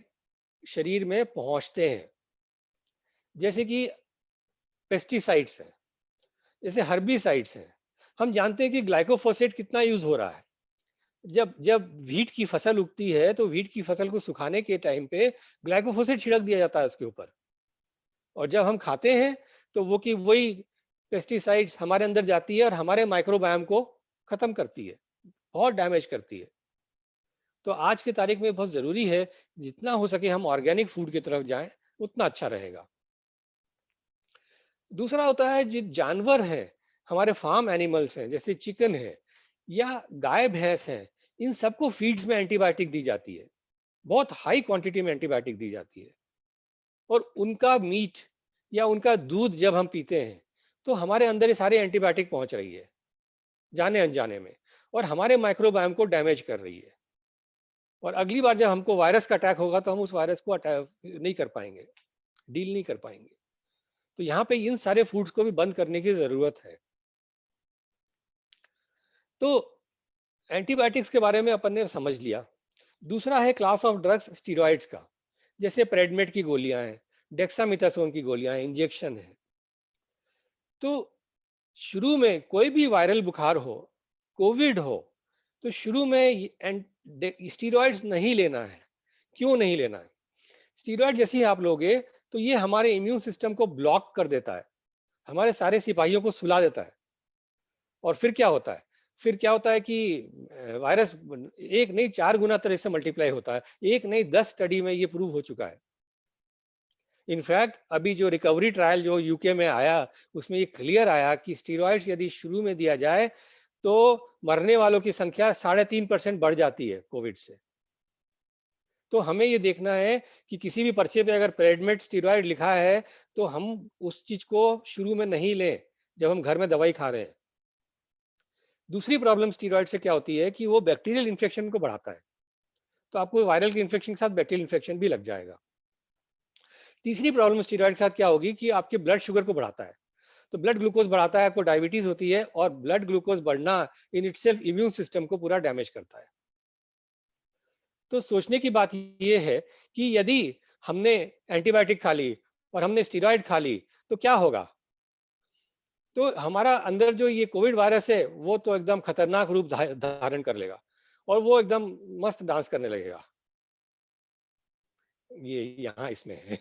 शरीर में पहुंचते हैं, जैसे कि पेस्टिसाइड्स हैं, जैसे हर्बिसाइड्स हैं। हम जानते हैं कि ग्लाइकोफोसेट कितना यूज हो रहा है। जब जब व्हीट की फसल उगती है तो व्हीट की फसल को सुखाने के टाइम पे ग्लाइकोफोसेट छिड़क दिया जाता है उसके ऊपर, और जब हम खाते हैं तो वो की वही पेस्टिसाइड्स हमारे अंदर जाती है और हमारे माइक्रोबायोम को खत्म करती है, बहुत डैमेज करती है। तो आज की तारीख में बहुत जरूरी है, जितना हो सके हम ऑर्गेनिक फूड की तरफ जाएं, उतना अच्छा रहेगा। दूसरा होता है जो जानवर हैं, हमारे फार्म एनिमल्स हैं, जैसे चिकन है या गाय भैंस है, इन सबको फीड्स में एंटीबायोटिक दी जाती है, बहुत हाई क्वांटिटी में एंटीबायोटिक दी जाती है। और उनका मीट या उनका दूध जब हम पीते हैं तो हमारे अंदर ये सारे एंटीबायोटिक पहुंच रही है, जाने अनजाने में, और हमारे माइक्रोबायोम को डैमेज कर रही है। और अगली बार जब हमको वायरस का अटैक होगा तो हम उस वायरस को अटैक नहीं कर पाएंगे, डील नहीं कर पाएंगे। तो यहाँ पे इन सारे फूड्स को भी बंद करने की जरूरत है। तो एंटीबायोटिक्स के बारे में अपन ने समझ लिया। दूसरा है क्लास ऑफ ड्रग्स स्टीरॉइड्स का, जैसे प्रेडमेट की गोलियां हैं, डेक्सामिथासोन की गोलियां हैं, इंजेक्शन है। तो शुरू में कोई भी वायरल बुखार हो, कोविड हो, तो शुरू में स्टीरॉइड्स नहीं लेना है। क्यों नहीं लेना है? स्टीरॉइड जैसे ही आप लोगे तो ये हमारे इम्यून सिस्टम को ब्लॉक कर देता है, हमारे सारे सिपाहियों को सुला देता है। और फिर क्या होता है? फिर क्या होता है कि वायरस एक नहीं 4 गुना तरह से मल्टीप्लाई होता है। एक नहीं 10 स्टडी में ये प्रूव हो चुका है। इनफैक्ट अभी जो रिकवरी ट्रायल जो यूके में आया, उसमें ये क्लियर आया कि स्टीरॉइड्स यदि शुरू में दिया जाए तो मरने वालों की संख्या 3.5% बढ़ जाती है कोविड से। तो हमें ये देखना है कि किसी भी पर्चे पे अगर प्रेडमेट स्टीरॉइड लिखा है तो हम उस चीज को शुरू में नहीं लें जब हम घर में दवाई खा रहे हैं। दूसरी प्रॉब्लम स्टीरॉइड से क्या होती है कि वो बैक्टीरियल इन्फेक्शन को बढ़ाता है, तो आपको वायरल के इन्फेक्शन के साथ बैक्टीरियल इन्फेक्शन भी लग जाएगा। तीसरी प्रॉब्लम स्टीरॉइड के साथ क्या होगी कि आपके ब्लड शुगर को बढ़ाता है, तो ब्लड ग्लूकोज बढ़ाता है, आपको डायबिटीज होती है, और ब्लड ग्लूकोज बढ़ना इन इटसेल्फ इम्यून सिस्टम को पूरा डैमेज करता है। तो सोचने की बात ये है कि यदि हमने एंटीबायोटिक खा ली और हमने स्टीरॉइड खा ली तो क्या होगा? तो हमारा अंदर जो ये कोविड वायरस है वो तो एकदम खतरनाक रूप धारण कर लेगा और वो एकदम मस्त डांस करने लगेगा। ये यहाँ इसमें है।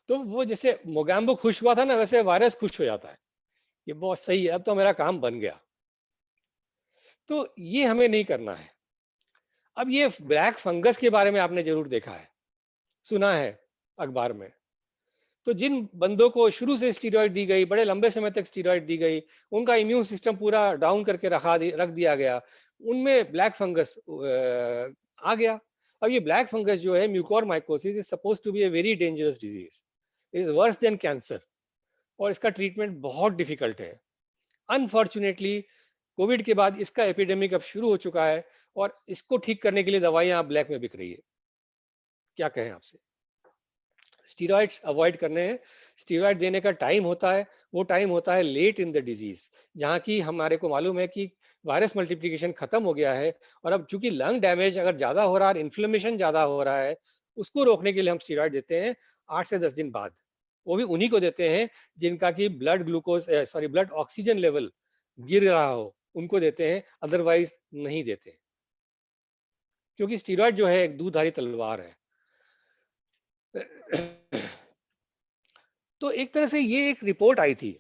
तो वो जैसे मोगैम्बो खुश हुआ था ना, वैसे वायरस खुश हो जाता है, ये बहुत सही है, अब तो मेरा काम बन गया। तो ये हमें नहीं करना है। अब ये ब्लैक फंगस के बारे में आपने जरूर देखा है, सुना है अखबार में। तो जिन बंदों को शुरू से स्टीरॉइड दी गई, बड़े लंबे समय तक स्टीरॉइड दी गई, उनका इम्यून सिस्टम पूरा डाउन करके रख दिया गया, उनमें ब्लैक फंगस आ गया। अब ये ब्लैक फंगस जो है, mucormycosis, is suppose to be a very dangerous disease, is worse than cancer, और इसका ट्रीटमेंट बहुत डिफिकल्ट है। अनफॉर्चुनेटली कोविड के बाद इसका एपिडेमिक अब शुरू हो चुका है और इसको ठीक करने के लिए दवाइयां आप ब्लैक में बिक रही है। क्या कहें आपसे? स्टीरॉइड्स अवॉइड करने हैं। स्टीरॉइड देने का टाइम होता है, वो टाइम होता है लेट इन द डिजीज, जहाँ की हमारे को मालूम है कि वायरस मल्टीप्लिकेशन खत्म हो गया है, और अब चूंकि लंग डैमेज अगर ज्यादा हो रहा है, इन्फ्लेमेशन ज्यादा हो रहा है, उसको रोकने के लिए हम स्टीरॉइड देते हैं 8 से 10 दिन बाद। वो भी उन्हीं को देते हैं जिनका की ब्लड ऑक्सीजन लेवल गिर रहा हो, उनको देते हैं, अदरवाइज नहीं देते। क्योंकि स्टीरॉइड जो है एक दूधारी तलवार है। तो एक तरह से ये एक रिपोर्ट आई थी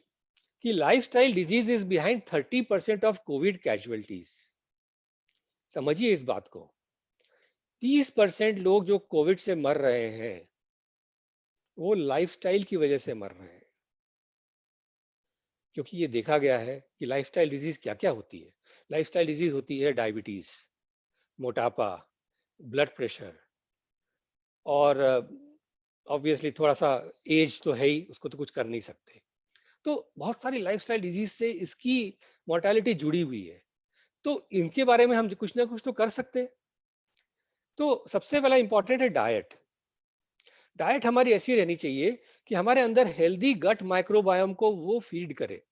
कि lifestyle disease is behind 30% of Covid casualties. समझिए इस बात को, 30% लोग जो कोविड से मर रहे हैं वो लाइफस्टाइल की वजह से मर रहे हैं। क्योंकि ये देखा गया है कि लाइफस्टाइल डिजीज क्या क्या होती है। लाइफस्टाइल डिजीज होती है डायबिटीज, मोटापा, ब्लड प्रेशर, और ऑब्वियसली थोड़ा सा एज तो है ही, उसको तो कुछ कर नहीं सकते। तो बहुत सारी लाइफस्टाइल डिजीज से इसकी मोर्टेलिटी जुड़ी हुई है। तो इनके बारे में हम कुछ ना कुछ तो कर सकते हैं। तो सबसे पहला इंपॉर्टेंट है डाइट। डाइट हमारी ऐसी रहनी चाहिए कि हमारे अंदर हेल्दी गट माइक्रोबायोम को वो फीड करे।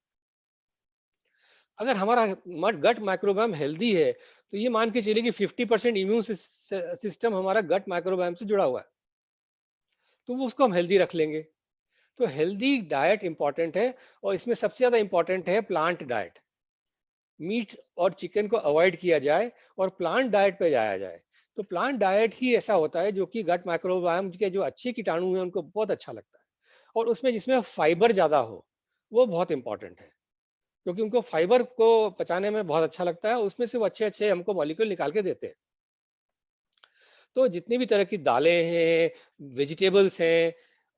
अगर हमारा गट माइक्रोबायोम हेल्दी है तो ये मान के चलिए कि 50% इम्यून सिस्टम हमारा गट माइक्रोबायोम से जुड़ा हुआ है, तो वो उसको हम हेल्दी रख लेंगे। तो हेल्दी डाइट इंपॉर्टेंट है, और इसमें सबसे ज्यादा इंपॉर्टेंट है प्लांट डाइट। मीट और चिकन को अवॉइड किया जाए और प्लांट डाइट पे जाया जाए। तो प्लांट डाइट ही ऐसा होता है जो कि गट माइक्रोबायोम के जो अच्छे कीटाणु हैं उनको बहुत अच्छा लगता है, और उसमें जिसमें फाइबर ज्यादा हो वो बहुत इंपॉर्टेंट है, क्योंकि उनको फाइबर को पचाने में बहुत अच्छा लगता है, उसमें से वो अच्छे अच्छे हमको मॉलिक्यूल निकाल के देते हैं। तो जितनी भी तरह की दालें हैं, वेजिटेबल्स हैं,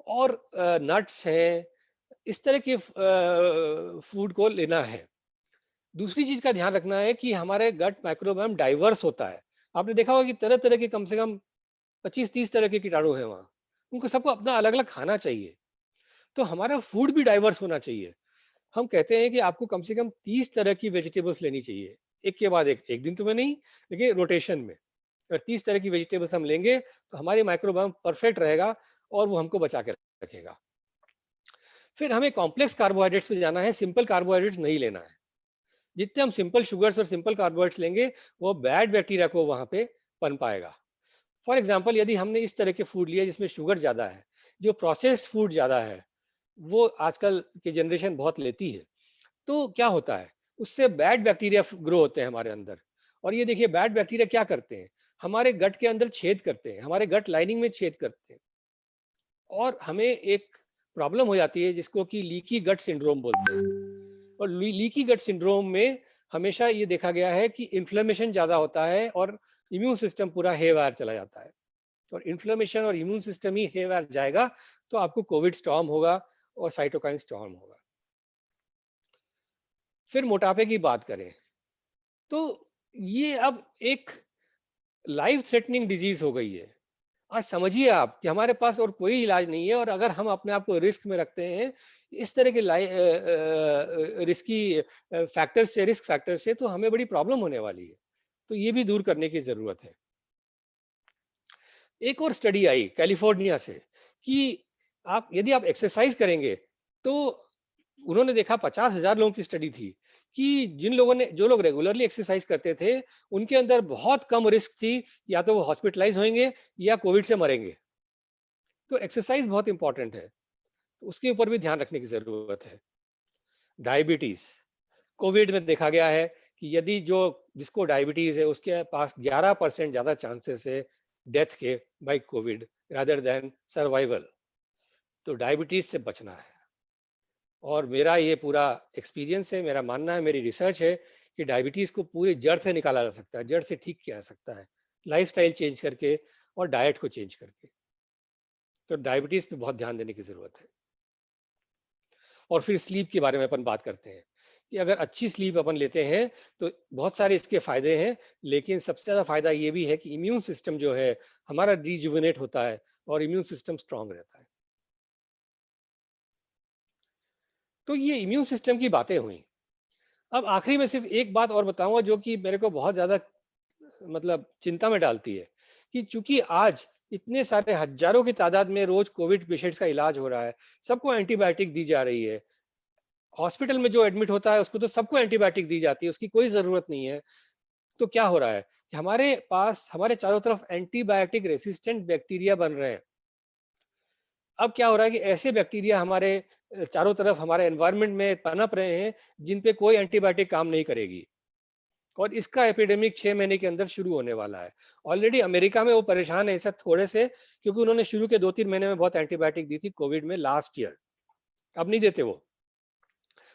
और नट्स हैं, इस तरह के फूड को लेना है। दूसरी चीज का ध्यान रखना है कि हमारे गट माइक्रोबायोम डाइवर्स होता है। आपने देखा होगा कि तरह तरह के कम से कम 25-30 तरह के कीटाणु हैं वहाँ, उनको सबको अपना अलग अलग खाना चाहिए। तो हमारा फूड भी डाइवर्स होना चाहिए। हम कहते हैं कि आपको कम से कम 30 तरह की वेजिटेबल्स लेनी चाहिए, एक के बाद एक दिन तो में नहीं, लेकिन रोटेशन में। अगर 30 तरह की वेजिटेबल्स हम लेंगे तो हमारी माइक्रोबायोम परफेक्ट रहेगा और वो हमको बचा के रखेगा। फिर हमें कॉम्प्लेक्स कार्बोहाइड्रेट्स पे जाना है, सिंपल कार्बोहाइड्रेट्स नहीं लेना है। जितने हम सिंपल शुगर्स और सिंपल कार्बोहाइड्रेट्स लेंगे वो बैड बैक्टीरिया को वहां पे पन पाएगा। फॉर एग्जाम्पल, यदि हमने इस तरह के फूड लिया जिसमें शुगर ज्यादा है, जो प्रोसेस्ड फूड ज्यादा है, वो आजकल की जनरेशन बहुत लेती है, तो क्या होता है, उससे बैड बैक्टीरिया ग्रो होते हैं हमारे अंदर। और ये देखिए बैड बैक्टीरिया क्या करते हैं, हमारे गट के अंदर छेद करते हैं, हमारे गट लाइनिंग में छेद करते हैं, और हमें एक प्रॉब्लम हो जाती है जिसको कि लीकी गट सिंड्रोम बोलते हैं। और लीकी गट सिंड्रोम में हमेशा ये देखा गया है कि इन्फ्लेमेशन ज्यादा होता है और इम्यून सिस्टम पूरा हेवायर चला जाता है। और इन्फ्लेमेशन और इम्यून सिस्टम ही हेवायर जाएगा तो आपको कोविड स्टॉर्म होगा और साइटोकाइन स्टॉर्म होगा। फिर मोटापे की बात करें तो ये अब एक लाइफ थ्रेटनिंग डिजीज हो गई है। आज समझिए आप कि हमारे पास और कोई इलाज नहीं है, और अगर हम अपने आप को रिस्क में रखते हैं इस तरह के रिस्की रिस्क फैक्टर से, तो हमें बड़ी प्रॉब्लम होने वाली है। तो ये भी दूर करने की जरूरत है। एक और स्टडी आई कैलिफोर्निया से कि यदि आप एक्सरसाइज करेंगे तो उन्होंने देखा, 50,000 लोगों की स्टडी थी, कि जो लोग रेगुलरली एक्सरसाइज करते थे उनके अंदर बहुत कम रिस्क थी, या तो वो हॉस्पिटलाइज होंगे या कोविड से मरेंगे। तो एक्सरसाइज बहुत इंपॉर्टेंट है, उसके ऊपर भी ध्यान रखने की जरूरत है। डायबिटीज, कोविड में देखा गया है कि यदि जिसको डायबिटीज है उसके पास 11% ज्यादा चांसेस है डेथ के by Covid rather than survival. तो डायबिटीज से बचना है। और मेरा ये पूरा एक्सपीरियंस है, मेरा मानना है, मेरी रिसर्च है कि डायबिटीज को पूरी जड़ से निकाला जा सकता है, जड़ से ठीक किया जा सकता है, लाइफस्टाइल चेंज करके और डाइट को चेंज करके। तो डायबिटीज पे बहुत ध्यान देने की जरूरत है। और फिर स्लीप के बारे में अपन बात करते हैं कि अगर अच्छी स्लीप अपन लेते हैं तो बहुत सारे इसके फायदे हैं, लेकिन सबसे ज्यादा फायदा ये भी है कि इम्यून सिस्टम जो है हमारा रिजुविनेट होता है और इम्यून सिस्टम स्ट्रांग रहता है। तो ये इम्यून सिस्टम की बातें हुई। अब आखिरी में सिर्फ एक बात और बताऊंगा जो कि मेरे को बहुत ज्यादा मतलब चिंता में डालती है, कि चूंकि आज इतने सारे हजारों की तादाद में रोज कोविड पेशेंट्स का इलाज हो रहा है, सबको एंटीबायोटिक दी जा रही है, हॉस्पिटल में जो एडमिट होता है उसको तो सबको एंटीबायोटिक दी जाती है, उसकी कोई जरूरत नहीं है। तो क्या हो रहा है कि हमारे पास हमारे चारों तरफ एंटीबायोटिक रेसिस्टेंट बैक्टीरिया बन रहे हैं। अब क्या हो रहा है कि ऐसे बैक्टीरिया हमारे चारों तरफ हमारे एनवायरनमेंट में पनप रहे हैं जिन पे कोई एंटीबायोटिक काम नहीं करेगी, और इसका एपिडेमिक 6 महीने के अंदर शुरू होने वाला है। ऑलरेडी अमेरिका में वो परेशान है ऐसा थोड़े से, क्योंकि उन्होंने शुरू के 2-3 महीने में बहुत एंटीबायोटिक दी थी कोविड में लास्ट ईयर, अब नहीं देते वो।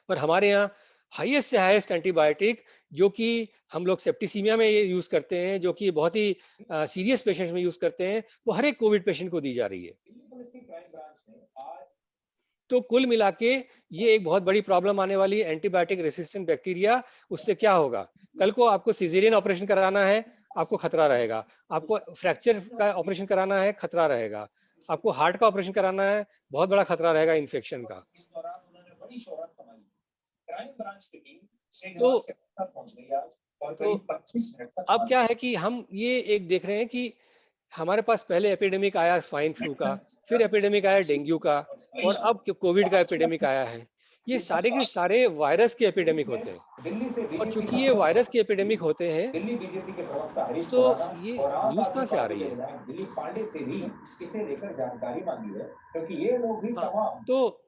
पर हमारे यहाँ हाईएस्ट से हाईएस्ट एंटीबायोटिक जो कि हम लोग सेप्टिसीमिया में ये यूज करते हैं, जो कि बहुत ही सीरियस पेशेंट्स में यूज करते हैं, वो हर एक कोविड पेशेंट को दी जा रही है। तो कुल मिला के ये एक बहुत बड़ी प्रॉब्लम आने वाली है, एंटीबायोटिक रेसिस्टेंट बैक्टीरिया। उससे क्या होगा, कल को आपको सिजेरियन ऑपरेशन कराना है, आपको खतरा रहेगा, आपको फ्रैक्चर का ऑपरेशन कराना है, खतरा रहेगा, आपको हार्ट का ऑपरेशन कराना है, बहुत बड़ा खतरा रहेगा इन्फेक्शन का। तो अब क्या है कि हम ये एक देख रहे हैं कि हमारे पास पहले एपिडेमिक आया स्वाइन फ्लू का, फिर एपिडेमिक आया डेंगू का, और अब कोविड का एपिडेमिक आया है। ये सारे के सारे वायरस के एपिडेमिक होते हैं, और चूंकि ये वायरस के एपिडेमिक होते हैं तो ये न्यूज कहाँ से आ रही है। हाँ, तो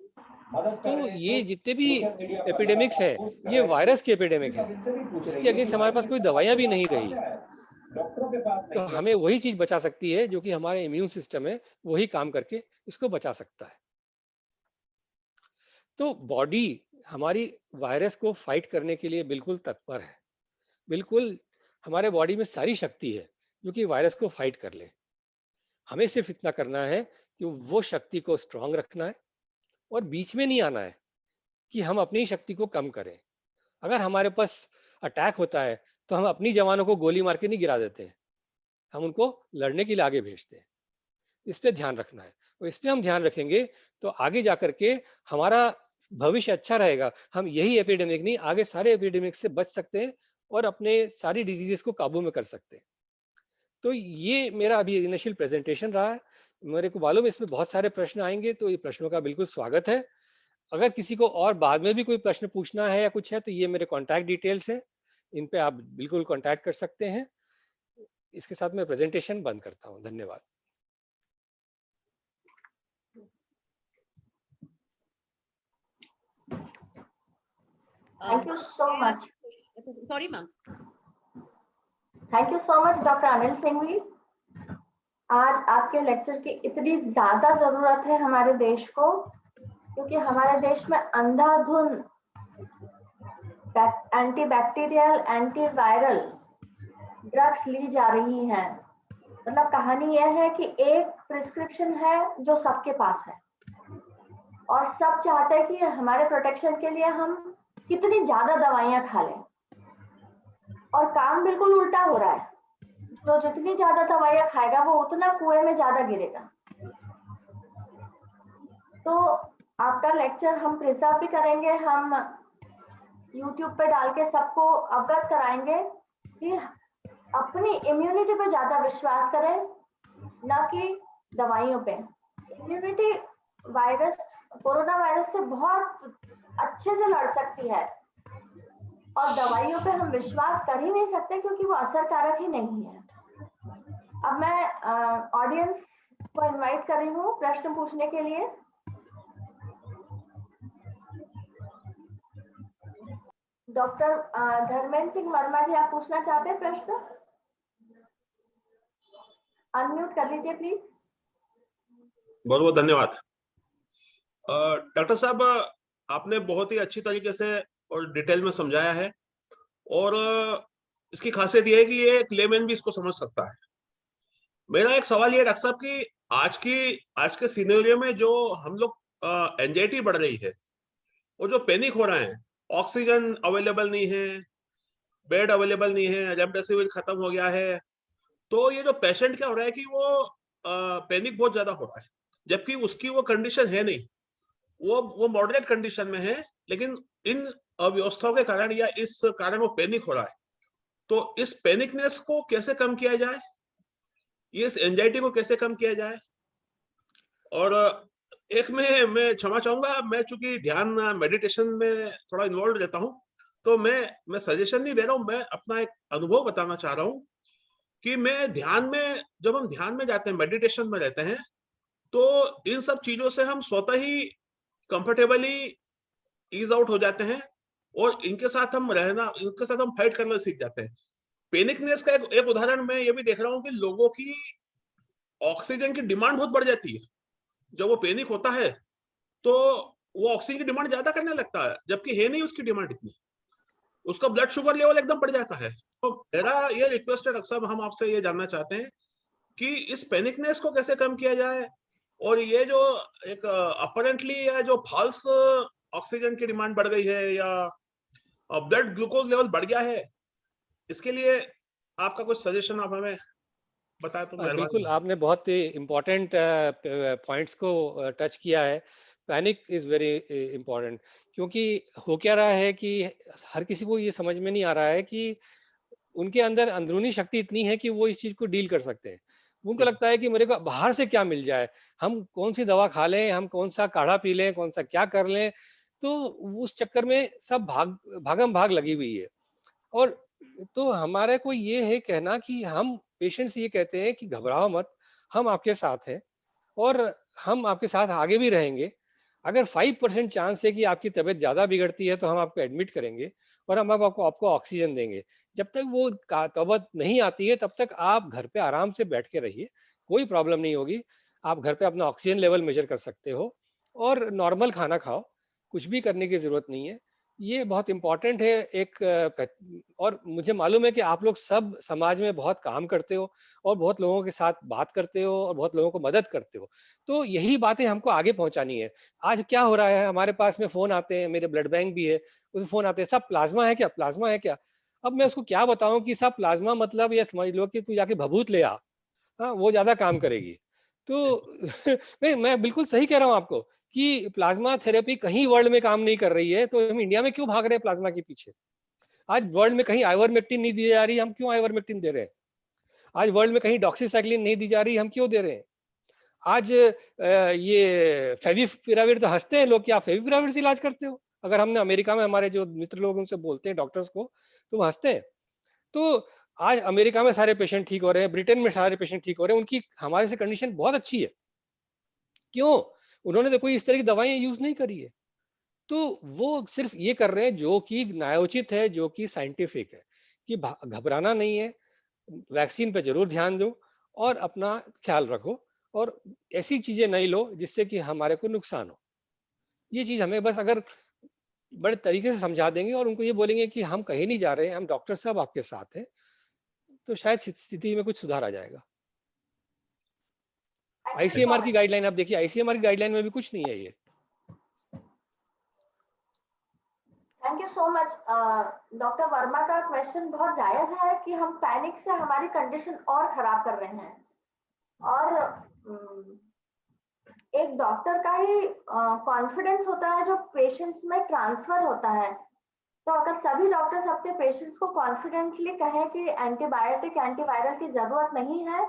ये जितने भी एपिडेमिक्स है ये वायरस के एपिडेमिक है, इसके अगेंस्ट हमारे पास कोई दवाइयां भी नहीं रही। तो हमें वही चीज बचा सकती है जो कि हमारे इम्यून सिस्टम है, वही काम करके इसको बचा सकता है। तो बॉडी हमारी वायरस को फाइट करने के लिए बिल्कुल तत्पर है, बिल्कुल हमारे बॉडी में सारी शक्ति है जो कि वायरस को फाइट कर ले। हमें सिर्फ इतना करना है कि वो शक्ति को स्ट्रांग रखना है, और बीच में नहीं आना है कि हम अपनी शक्ति को कम करें। अगर हमारे पास अटैक होता है तो हम अपनी जवानों को गोली मार के नहीं गिरा देते, हम उनको लड़ने के लिए आगे भेजते हैं। इस पे ध्यान रखना है, और इस पे हम ध्यान रखेंगे तो आगे जाकर के हमारा भविष्य अच्छा रहेगा। हम यही एपिडेमिक नहीं, आगे सारे एपिडेमिक से बच सकते हैं और अपने सारी डिजीजेस को काबू में कर सकते हैं। तो ये मेरा अभी इनिशियल प्रेजेंटेशन रहा है। मेरे को मालूम है इसमें बहुत सारे प्रश्न आएंगे, तो ये प्रश्नों का बिल्कुल स्वागत है। अगर किसी को और बाद में भी कोई प्रश्न पूछना है या कुछ है, तो ये मेरे कॉन्टैक्ट डिटेल्स है, इन पे आप बिल्कुल कॉन्टैक्ट कर सकते हैं। इसके साथ मैं प्रेजेंटेशन बंद करता हूँ। धन्यवाद। Thank you so much. Sorry, ma'am. Thank you so much, Dr. Anil Singhvi. आज आपके लेक्चर की इतनी ज्यादा जरूरत है हमारे देश को, क्योंकि हमारे देश में अंधाधुंध एंटीबैक्टीरियल, एंटीवायरल ड्रग्स ली जा रही हैं। मतलब कहानी यह है कि एक प्रिस्क्रिप्शन है जो सबके पास है, और सब चाहते हैं कि हमारे प्रोटेक्शन के लिए हम कितनी ज्यादा दवाइयां खा लें, और काम बिल्कुल उल्टा हो रहा है। तो जितनी ज्यादा दवाइयां खाएगा वो उतना कुएं में ज्यादा गिरेगा। तो आपका लेक्चर हम प्रिजर्व भी करेंगे, हम YouTube पे डाल के सबको अवगत कराएंगे कि अपनी इम्यूनिटी पे ज्यादा विश्वास करें, ना कि दवाइयों पे। इम्यूनिटी वायरस, कोरोना वायरस से बहुत अच्छे से लड़ सकती है, और दवाइयों पे हम विश्वास कर ही नहीं सकते क्योंकि वो असरकारक ही नहीं है। अब मैं ऑडियंस को इनवाइट कर रही हूँ प्रश्न पूछने के लिए। डॉक्टर धर्मेंद्र सिंह वर्मा जी, आप पूछना चाहते हैं प्रश्न? अनम्यूट कर लीजिए प्लीज। बहुत बहुत धन्यवाद। डॉक्टर साहब, आपने बहुत ही अच्छी तरीके से और डिटेल में समझाया है, और इसकी खासियत यह है कि ये एक लेमैन भी इसको समझ सकता है। मेरा एक सवाल ये डॉक्टर साहब कि आज के सिनेरियो में जो हम लोग एंजाइटी बढ़ रही है और जो पैनिक हो रहा है, ऑक्सीजन अवेलेबल नहीं है, बेड अवेलेबल नहीं है, रेमडेसिविर खत्म हो गया है, तो ये जो पेशेंट क्या हो रहा है कि वो पैनिक बहुत ज्यादा हो रहा है, जबकि उसकी वो कंडीशन है नहीं, वो मॉडरेट कंडीशन में है, लेकिन इन अव्यवस्थाओं के कारण या इस कारण वो पैनिक हो रहा है। तो इस पैनिकनेस को कैसे कम किया जाए, इस एंजाइटी को कैसे कम किया जाए? और एक मैं क्षमा चाहूंगा, मैं चूंकि ध्यान मेडिटेशन में थोड़ा इन्वॉल्व रहता हूं, तो मैं सजेशन नहीं दे रहा हूं, मैं अपना एक अनुभव बताना चाह रहा हूं कि मैं ध्यान में, जब हम ध्यान में जाते हैं, मेडिटेशन में रहते हैं, तो इन सब चीजों से हम स्वतः ही कंफर्टेबली ईज आउट हो जाते हैं, और इनके साथ हम रहना, इनके साथ हम फाइट करना सीख जाते हैं। पैनिकनेस का एक उदाहरण मैं ये भी देख रहा हूँ कि लोगों की ऑक्सीजन की डिमांड बहुत बढ़ जाती है। जब वो पैनिक होता है तो वो ऑक्सीजन की डिमांड ज्यादा करने लगता है, जबकि है नहीं उसकी डिमांड इतनी, उसका ब्लड शुगर लेवल एकदम बढ़ जाता है। तो मेरा ये रिक्वेस्ट है डॉक्टर साहब, हम आपसे ये जानना चाहते हैं कि इस पैनिकनेस को कैसे कम किया जाए, और ये जो एक अपरेंटली या जो फॉल्स ऑक्सीजन की डिमांड बढ़ गई है या ब्लड ग्लूकोज लेवल बढ़ गया है, इसके लिए आपका कुछ सजेशन आप हमें बताएं तो मेहरबानी। बिल्कुल, आपने बहुत ही इम्पोर्टेंट पॉइंट्स को टच किया है। पैनिक इज वेरी इम्पोर्टेंट, क्योंकि हो क्या रहा है कि हर किसी को ये समझ में नहीं आ रहा है कि उनके अंदर अंदरूनी शक्ति इतनी है कि वो इस चीज को डील कर सकते हैं। उनको लगता है कि मेरे को बाहर से क्या मिल जाए, हम कौन सी दवा खा लें, हम कौन सा काढ़ा पी लें, कौन सा क्या कर लें, तो उस चक्कर में सब भागम भाग लगी हुई है। और तो हमारे को ये है कहना कि हम पेशेंट्स ये कहते हैं कि घबराओ मत, हम आपके साथ हैं और हम आपके साथ आगे भी रहेंगे। अगर 5% चांस है कि आपकी तबीयत ज्यादा बिगड़ती है तो हम आपको एडमिट करेंगे और हम आपको ऑक्सीजन देंगे। जब तक वो तबीयत नहीं आती है तब तक आप घर पे आराम से बैठ के रहिए, कोई प्रॉब्लम नहीं होगी। आप घर पे अपना ऑक्सीजन लेवल मेजर कर सकते हो और नॉर्मल खाना खाओ, कुछ भी करने की जरूरत नहीं है। ये बहुत इंपॉर्टेंट है और मुझे मालूम है कि आप लोग सब समाज में बहुत काम करते हो और बहुत लोगों के साथ बात करते हो और बहुत लोगों को मदद करते हो, तो यही बातें हमको आगे पहुंचानी है। आज क्या हो रहा है, हमारे पास में फोन आते हैं, मेरे ब्लड बैंक भी है, उसमें फोन आते हैं, सब प्लाज्मा है क्या, प्लाज्मा है क्या। अब मैं उसको क्या बताऊं कि सब प्लाज्मा मतलब ये समझ लो कि तू जाके भभूत ले आ, हाँ वो ज्यादा काम करेगी। तो नहीं, मैं बिल्कुल सही कह रहा हूँ आपको कि प्लाज्मा थेरेपी कहीं वर्ल्ड में काम नहीं कर रही है, तो हम इंडिया में क्यों भाग रहे हैं प्लाज्मा के पीछे। आज वर्ल्ड में कहीं आइवरमेक्टिन नहीं दी जा रही, हम क्यों आइवरमेक्टिन दे रहे हैं। आज वर्ल्ड में कहीं डॉक्सीसाइक्लिन नहीं दी जा रही, हम क्यों दे रहे हैं? आज ये फेविपिराविर तो हंसते हैं लोग कि आप फेविपिराविर से इलाज करते हो। अगर हमने अमेरिका में हमारे जो मित्र लोग उनसे बोलते हैं डॉक्टर्स को, तो वो हंसते हैं। तो आज अमेरिका में सारे पेशेंट ठीक हो रहे हैं, ब्रिटेन में सारे पेशेंट ठीक हो रहे हैं, उनकी हमारे से कंडीशन बहुत अच्छी है। क्यों? उन्होंने तो कोई इस तरह की दवाएं यूज नहीं करी है। तो वो सिर्फ ये कर रहे हैं जो कि न्यायोचित है, जो कि साइंटिफिक है, कि घबराना नहीं है, वैक्सीन पे जरूर ध्यान दो और अपना ख्याल रखो और ऐसी चीजें नहीं लो जिससे कि हमारे को नुकसान हो। ये चीज हमें बस अगर बड़े तरीके से समझा देंगे और उनको ये बोलेंगे कि हम कहीं नहीं जा रहे हैं, हम डॉक्टर साहब आपके साथ हैं, तो शायद स्थिति में कुछ सुधार आ जाएगा। आईसीएमआर की गाइडलाइन आप देखिए, आईसीएमआर की गाइडलाइन में भी कुछ नहीं है ये। Thank you so much. Doctor Verma का क्वेश्चन बहुत जायज है कि हम पैनिक से हमारी कंडीशन और खराब कर रहे हैं, और एक डॉक्टर का ही कॉन्फिडेंस होता है जो पेशेंट्स में ट्रांसफर होता है। तो अगर सभी डॉक्टर्स अपने पेशेंट्स को कॉन्फिडेंटली कहें कि एंटीबायोटिक एंटीवायरल की जरूरत नहीं है,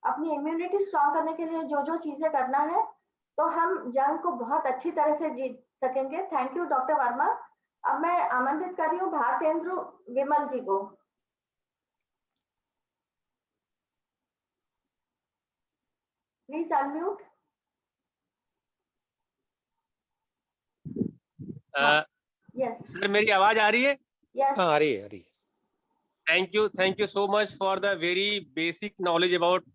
अपनी इम्यूनिटी स्ट्रॉन्ग करने के लिए जो जो चीजें करना है, तो हम जंग को बहुत अच्छी तरह से जीत सकेंगे। Thank you doctor Verma. अब मैं आमंत्रित कर रही हूँ भारतेंद्र विमल जी को। Please unmute. यस सर मेरी आवाज आ रही है? यस हाँ, आ रही है। Thank you so much for the very basic knowledge about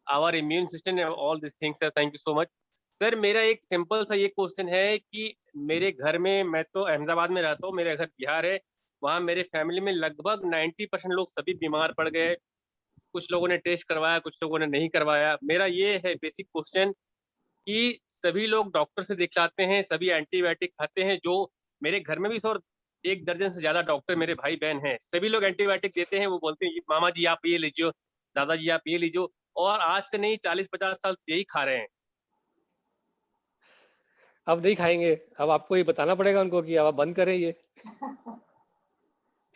our immune system and all these things, sir. Thank you so much. Sir मेरा एक सिंपल सा ये क्वेश्चन है कि मेरे घर में, मैं तो अहमदाबाद में रहता हूँ, मेरा घर बिहार है, वहाँ मेरे फैमिली में लगभग 90% लोग सभी बीमार पड़ गए। कुछ लोगों ने टेस्ट करवाया, कुछ लोगों ने नहीं करवाया। मेरा ये है बेसिक क्वेश्चन कि सभी लोग डॉक्टर से दिखलाते हैं, सभी एंटीबायोटिक खाते हैं, जो मेरे घर में भी सर 1 दर्जन से ज्यादा डॉक्टर मेरे भाई बहन हैं, सभी लोग एंटीबायोटिक देते हैं। वो बोलते हैं मामा जी आप ये लीजिए, दादाजी आप ये लीजिए, और आज से नहीं 40-50 साल से यही खा रहे हैं। अब नहीं खाएंगे, अब आपको ये बताना पड़ेगा उनको कि अब आप बंद करें ये।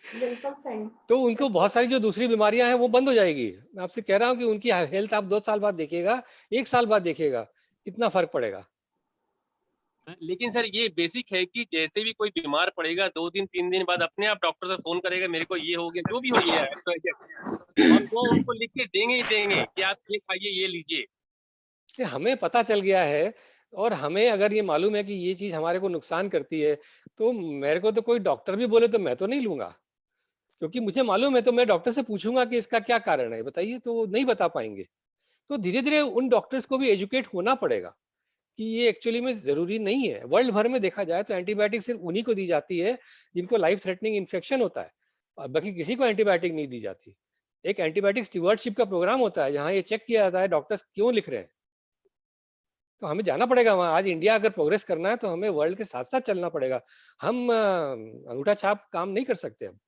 बिल्कुल सही। तो उनको बहुत सारी जो दूसरी बीमारियां हैं वो बंद हो जाएगी। मैं आपसे कह रहा हूँ कि उनकी हेल्थ आप 2 साल बाद देखिएगा, 1 साल बाद देखिएगा, कितना फर्क पड़ेगा। लेकिन सर ये बेसिक है कि जैसे भी कोई बीमार पड़ेगा 2 दिन 3 दिन बाद अपने आप डॉक्टर से फोन करेगा, मेरे को ये हो गया, जो भी हो गया है, और वो उनको लिख के देंगे ही देंगे कि आप ये खाइए, ये लीजिए। हमें पता चल गया है और हमें अगर ये मालूम है कि ये चीज हमारे को नुकसान करती है, तो मेरे को तो कोई डॉक्टर भी बोले तो मैं तो नहीं लूंगा, क्योंकि मुझे मालूम है। तो मैं डॉक्टर से पूछूंगा कि इसका क्या कारण है बताइए, तो वो नहीं बता पाएंगे। तो धीरे धीरे उन डॉक्टर्स को भी एजुकेट होना पड़ेगा कि ये एक्चुअली में जरूरी नहीं है। वर्ल्ड भर में देखा जाए तो एंटीबायोटिक सिर्फ उन्हीं को दी जाती है जिनको लाइफ थ्रेटनिंग इन्फेक्शन होता है, और बाकी किसी को एंटीबायोटिक नहीं दी जाती। एक एंटीबायोटिक स्टीवर्डशिप का प्रोग्राम होता है जहाँ ये चेक किया जाता है डॉक्टर्स क्यों लिख रहे हैं। तो हमें जाना पड़ेगा वहां। आज इंडिया अगर प्रोग्रेस करना है तो हमें वर्ल्ड के साथ साथ चलना पड़ेगा। हम अंगूठा छाप काम नहीं कर सकते अब।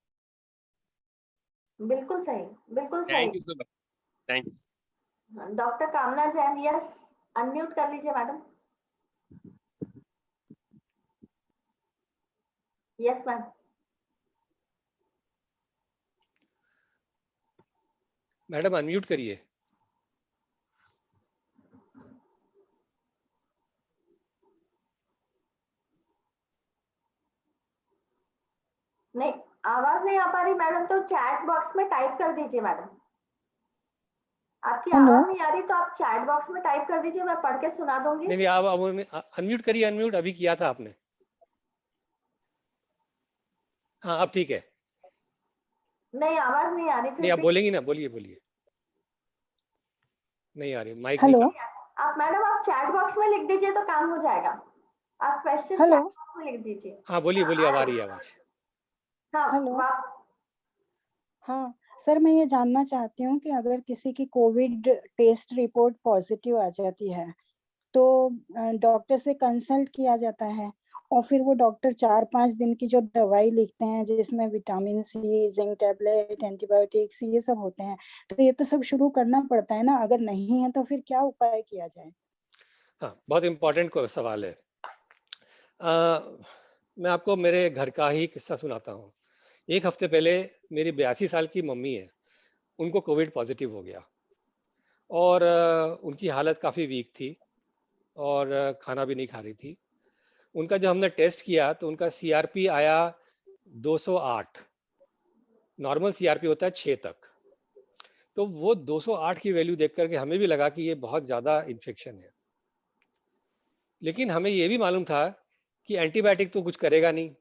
बिल्कुल सही, बिल्कुल थैंक सही। You so much, thank you. Doctor कामना जैन, यस, अनम्यूट कर लीजिए madam. Yes ma'am. Madam unmute करिए। नहीं, आवाज नहीं आ पा रही मैडम, तो चैट बॉक्स में टाइप कर दीजिए मैडम। आपकी आवाज नहीं आ रही तो आप चैट बॉक्स में टाइप कर दीजिए, मैं पढ़ के सुना दूंगी। नहीं आप अनम्यूट करिए, अनम्यूट अभी किया था आपने। हाँ अब ठीक है। नहीं, आवाज नहीं आ रही। नहीं आप बोलेंगी ना, बोलिए बोलिए। नहीं आ रही माइक। हेलो, आप मैडम आप चैट बॉक्स में लिख दीजिए तो काम हो जाएगा। आप क्वेश्चन चैट बॉक्स में लिख दीजिए। हाँ बोलिए बोलिए, अब आ रही है आवाज। हाँ हेलो। आप हाँ सर, मैं ये जानना चाहती हूँ कि अगर किसी की कोविड टेस्ट रिपोर्ट पॉजिटिव आ जाती है तो डॉक्टर से कंसल्ट किया जाता है, और फिर वो डॉक्टर 4-5 दिन की जो दवाई लिखते हैं जिसमें vitamin C, zinc tablet, antibiotics ये सब होते हैं, तो ये तो सब शुरू करना पड़ता है ना। अगर नहीं है तो फिर क्या उपाय किया जाए? हाँ बहुत इम्पोर्टेंट सवाल है। मैं आपको मेरे घर का ही किस्सा सुनाता हूँ। 1 हफ्ते पहले मेरी 82 साल की मम्मी है, उनको कोविड पॉजिटिव हो गया और उनकी हालत काफ़ी वीक थी और खाना भी नहीं खा रही थी। उनका जब हमने टेस्ट किया तो उनका सीआरपी आया 208। नॉर्मल सीआरपी होता है 6 तक। तो वो 208 की वैल्यू देख करके हमें भी लगा कि ये बहुत ज़्यादा इन्फेक्शन है। लेकिन हमें ये भी मालूम था कि एंटीबायोटिक तो कुछ करेगा नहीं।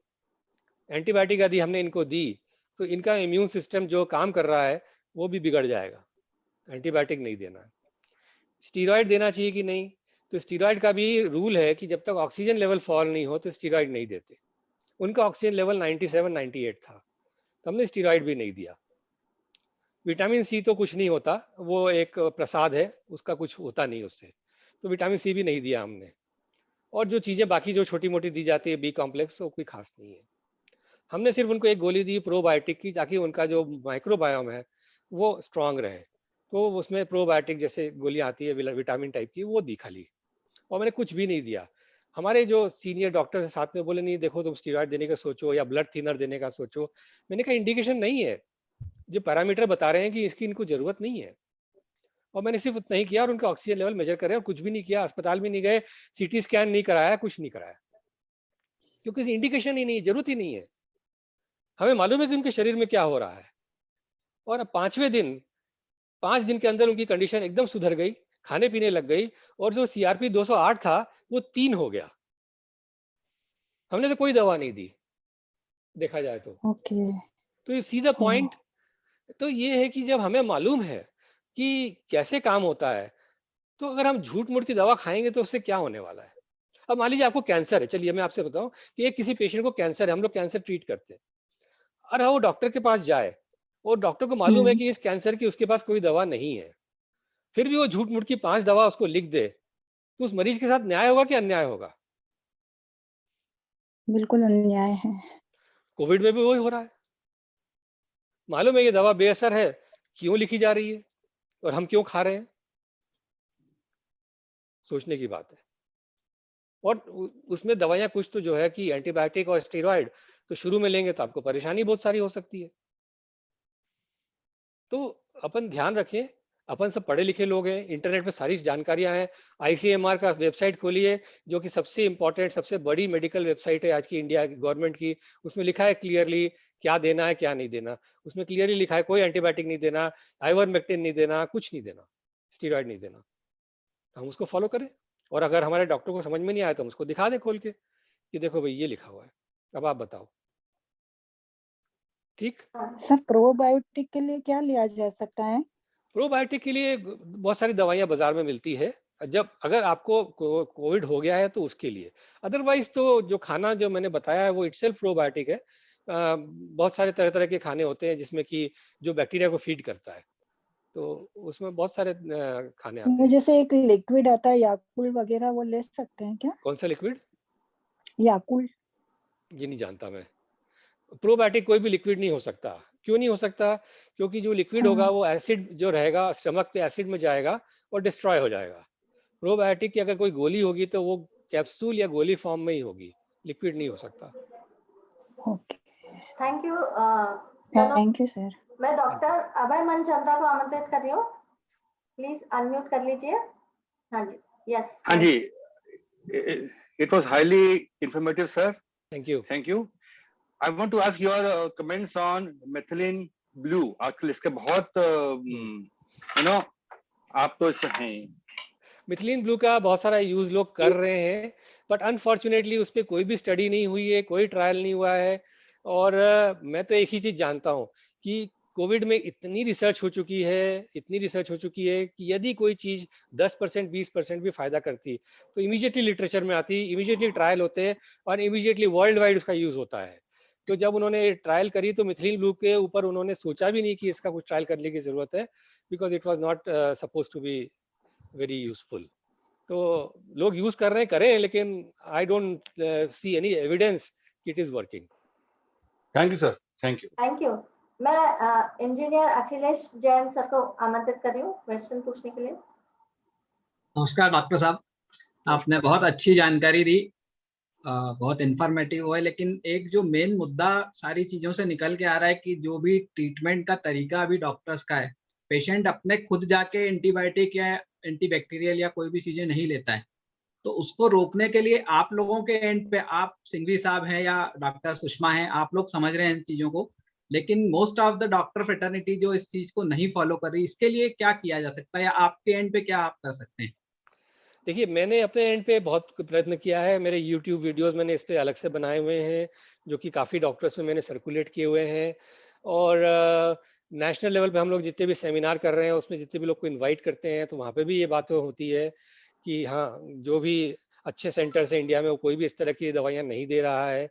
एंटीबायोटिक यदि हमने इनको दी तो इनका इम्यून सिस्टम जो काम कर रहा है वो भी बिगड़ जाएगा। एंटीबायोटिक नहीं देना है। स्टीरॉयड देना चाहिए कि नहीं? तो स्टीरॉयड का भी रूल है कि जब तक ऑक्सीजन लेवल फॉल नहीं हो तो स्टीरॉयड नहीं देते। उनका ऑक्सीजन लेवल 97-98 था, तो हमने स्टीरॉयड भी नहीं दिया। विटामिन सी तो कुछ नहीं होता, वो एक प्रसाद है, उसका कुछ होता नहीं उससे, तो विटामिन सी भी नहीं दिया हमने। और जो चीज़ें बाकी जो छोटी मोटी दी जाती है बी कॉम्प्लेक्स, वो कोई खास नहीं है। हमने सिर्फ उनको एक गोली दी प्रोबायोटिक की, ताकि उनका जो माइक्रोबायोम है वो स्ट्रांग रहे। तो उसमें प्रोबायोटिक जैसे गोलियां आती है विटामिन टाइप की, वो दी खाली। और मैंने कुछ भी नहीं दिया। हमारे जो सीनियर डॉक्टर है साथ में बोले नहीं देखो तुम स्टीरॉयड देने का सोचो या ब्लड थिनर देने का सोचो। मैंने कहा इंडिकेशन नहीं है, जो पैरामीटर बता रहे हैं कि इसकी इनको जरूरत नहीं है। और मैंने सिर्फ उतना ही किया और उनका ऑक्सीजन लेवल मेजर करे और कुछ भी नहीं किया। अस्पताल भी नहीं गए, सीटी स्कैन नहीं कराया, कुछ नहीं कराया, क्योंकि इंडिकेशन ही नहीं, जरूरत ही नहीं है। हमें मालूम है कि उनके शरीर में क्या हो रहा है। और अब 5 दिन के अंदर उनकी कंडीशन एकदम सुधर गई, खाने पीने लग गई, और जो सीआरपी 208 था वो 3 हो गया। हमने तो कोई दवा नहीं दी, देखा जाए तो। ओके। तो ये सीधा पॉइंट तो ये है कि जब हमें मालूम है कि कैसे काम होता है, तो अगर हम झूठ मूठ की दवा खाएंगे तो उससे क्या होने वाला है। अब मान लीजिए आपको कैंसर है, चलिए मैं आपसे बताऊं कि एक किसी पेशेंट को कैंसर है, हम लोग कैंसर ट्रीट करते हैं। और वो डॉक्टर के पास जाए और डॉक्टर को मालूम है कि इस कैंसर की उसके पास कोई दवा नहीं है, फिर भी वो झूठ मूठ की 5 दवा उसको लिख दे, तो उस मरीज के साथ न्याय होगा कि अन्याय होगा? बिल्कुल अन्याय है। कोविड में भी वही हो रहा है। मालूम है ये दवा बेअसर है, क्यों लिखी जा रही है और हम क्यों खा रहे हैं? सोचने की बात है। और उसमें दवाइयां कुछ तो जो है कि एंटीबायोटिक और स्टेरॉइड तो शुरू में लेंगे तो आपको परेशानी बहुत सारी हो सकती है। तो अपन ध्यान रखें, अपन सब पढ़े लिखे लोग हैं, इंटरनेट पे सारी जानकारियां हैं। आईसीएमआर का वेबसाइट खोलिए, जो कि सबसे इंपॉर्टेंट सबसे बड़ी मेडिकल वेबसाइट है आज की इंडिया गवर्नमेंट की। उसमें लिखा है क्लियरली क्या देना है क्या नहीं देना। उसमें क्लियरली लिखा है कोई एंटीबायोटिक नहीं देना, आइवरमेक्टिन नहीं देना, कुछ नहीं देना, स्टीरॉयड नहीं देना। हम उसको फॉलो करें, और अगर हमारे डॉक्टर को समझ में नहीं आया तो हम उसको दिखा दें खोल के कि देखो भाई ये लिखा हुआ है, अब आप बताओ। ठीक। सर प्रोबायोटिक के लिए क्या लिया जा सकता है? प्रोबायोटिक के लिए बहुत सारी दवाइयां बाजार में मिलती है, जब अगर आपको कोविड हो गया है तो उसके लिए। अदरवाइज तो जो खाना जो मैंने बताया है वो इटसेल्फ प्रोबायोटिक है। बहुत सारे तरह तरह के खाने होते हैं जिसमें कि जो बैक्टीरिया को फीड करता है, तो उसमें बहुत सारे खाने आते वो हैं। जैसे एक लिक्विड आता है याकुल वगैरह, वो ले सकते हैं क्या? कौन सा लिक्विड? याकुल। ये नहीं जानता मैं। प्रोबायोटिक कोई भी लिक्विड नहीं हो सकता। क्यों नहीं हो सकता? क्योंकि जो लिक्विड होगा वो एसिड जो रहेगा स्टमक पे एसिड में जाएगा और डिस्ट्रॉय हो जाएगा। प्रोबायोटिक की अगर कोई गोली होगी तो वो कैप्सूल या गोली फॉर्म में ही होगी, लिक्विड नहीं हो सकता। Okay, thank you. Thank you sir. मैं डॉक्टर अभय मनचंदा को आमंत्रित कर रही हूँ, प्लीज अनम्यूट कर लीजिए। हाँ जी, यस। हाँ जी, it was highly informative, sir. Thank you. Thank you. I want to ask your comments on methylene blue. आजकल इसके बहुत आप तो इसमें हैं। मिथिलीन ब्लू का बहुत सारा यूज लोग कर रहे हैं, बट अनफॉर्चुनेटली उस पर कोई भी स्टडी नहीं हुई है, कोई ट्रायल नहीं हुआ है। और मैं तो एक ही चीज जानता हूँ कि कोविड में इतनी रिसर्च हो चुकी है कि यदि कोई चीज 10% 20% भी फायदा करती तो इमीडिएटली लिटरेचर में आती, इमीडिएटली ट्रायल होते हैं और इमीडिएटली वर्ल्ड वाइड उसका यूज होता है। तो जब उन्होंने ट्रायल करी तो मिथिलीन ब्लू के ऊपर उन्होंने सोचा भी नहीं कि इसका कुछ ट्रायल करने की जरूरत है, because it was not suppose to be very useful. तो लोग यूज कर रहे हैं, करें, लेकिन I don't see any evidence it is working. Thank you sir, thank you. Thank you. मैं इंजीनियर अखिलेश जैन सर को आमंत्रित कर रही हूँ क्वेश्चन पूछने के लिए। नमस्कार डॉक्टर साहब, आपने बहुत अच्छी जानकारी दी, बहुत इंफॉर्मेटिव है। लेकिन एक जो मेन मुद्दा सारी चीजों से निकल के आ रहा है कि जो भी ट्रीटमेंट का तरीका अभी डॉक्टर्स का है पेशेंट अपने खुद जाके एंटीबायोटिक या एंटीबैक्टीरियल या कोई भी चीजें नहीं लेता है, तो उसको रोकने के लिए आप लोगों के एंड पे, आप सिंघवी साहब हैं या डॉक्टर सुषमा हैं, आप लोग समझ रहे हैं इन चीजों को, लेकिन most of the doctor fraternity जो इस चीज को नहीं फॉलो कर रही, इसके लिए क्या किया जा सकता है या आपके एंड पे क्या आप कर सकते हैं? देखिए, मैंने अपने एंड पे बहुत प्रयत्न किया है। मेरे यूट्यूब वीडियोस मैंने इस पे अलग से बनाए हुए हैं, जो कि काफ़ी डॉक्टर्स में मैंने सर्कुलेट किए हुए हैं। और नेशनल लेवल पे हम लोग जितने भी सेमिनार कर रहे हैं, उसमें जितने भी लोग को इनवाइट करते हैं, तो वहाँ पे भी ये बात होती है कि हाँ, जो भी अच्छे सेंटर्स हैं इंडिया में, वो कोई भी इस तरह की दवाइयाँ नहीं दे रहा है।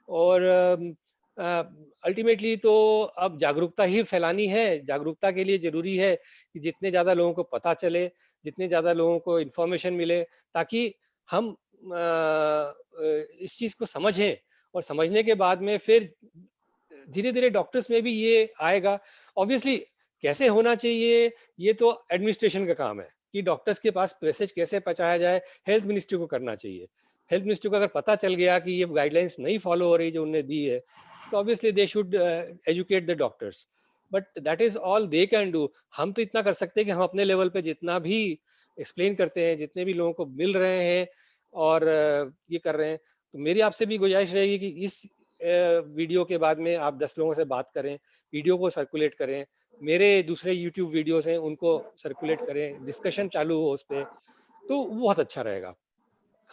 और अल्टीमेटली तो अब जागरूकता ही फैलानी है। जागरूकता के लिए ज़रूरी है कि जितने ज़्यादा लोगों को पता चले, जितने ज़्यादा लोगों को इन्फॉर्मेशन मिले, ताकि हम इस चीज़ को समझें, और समझने के बाद में फिर धीरे-धीरे डॉक्टर्स में भी ये आएगा। ऑब्वियसली कैसे होना चाहिए, ये तो एडमिनिस्ट्रेशन का काम है कि डॉक्टर्स के पास मैसेज कैसे पहुँचाया जाए, हेल्थ मिनिस्ट्री को करना चाहिए। हेल्थ मिनिस्ट्री को अगर पता चल गया कि ये गाइडलाइंस नहीं फॉलो हो रही जो उन्होंने दी है, तो obviously they should educate the doctors, but that is all they can do. हम तो इतना कर सकते हैं कि हम अपने लेवल पे जितना भी एक्सप्लेन करते हैं, जितने भी लोगों को मिल रहे हैं और ये कर रहे हैं, तो मेरी आपसे भी गुजारिश रहेगी कि इस वीडियो के बाद में आप 10 लोगों से बात करें, वीडियो को सर्कुलेट करें, मेरे दूसरे यूट्यूब वीडियोस हैं उनको सर्कुलेट करें, डिस्कशन चालू हो उस पे, तो वो बहुत अच्छा रहेगा।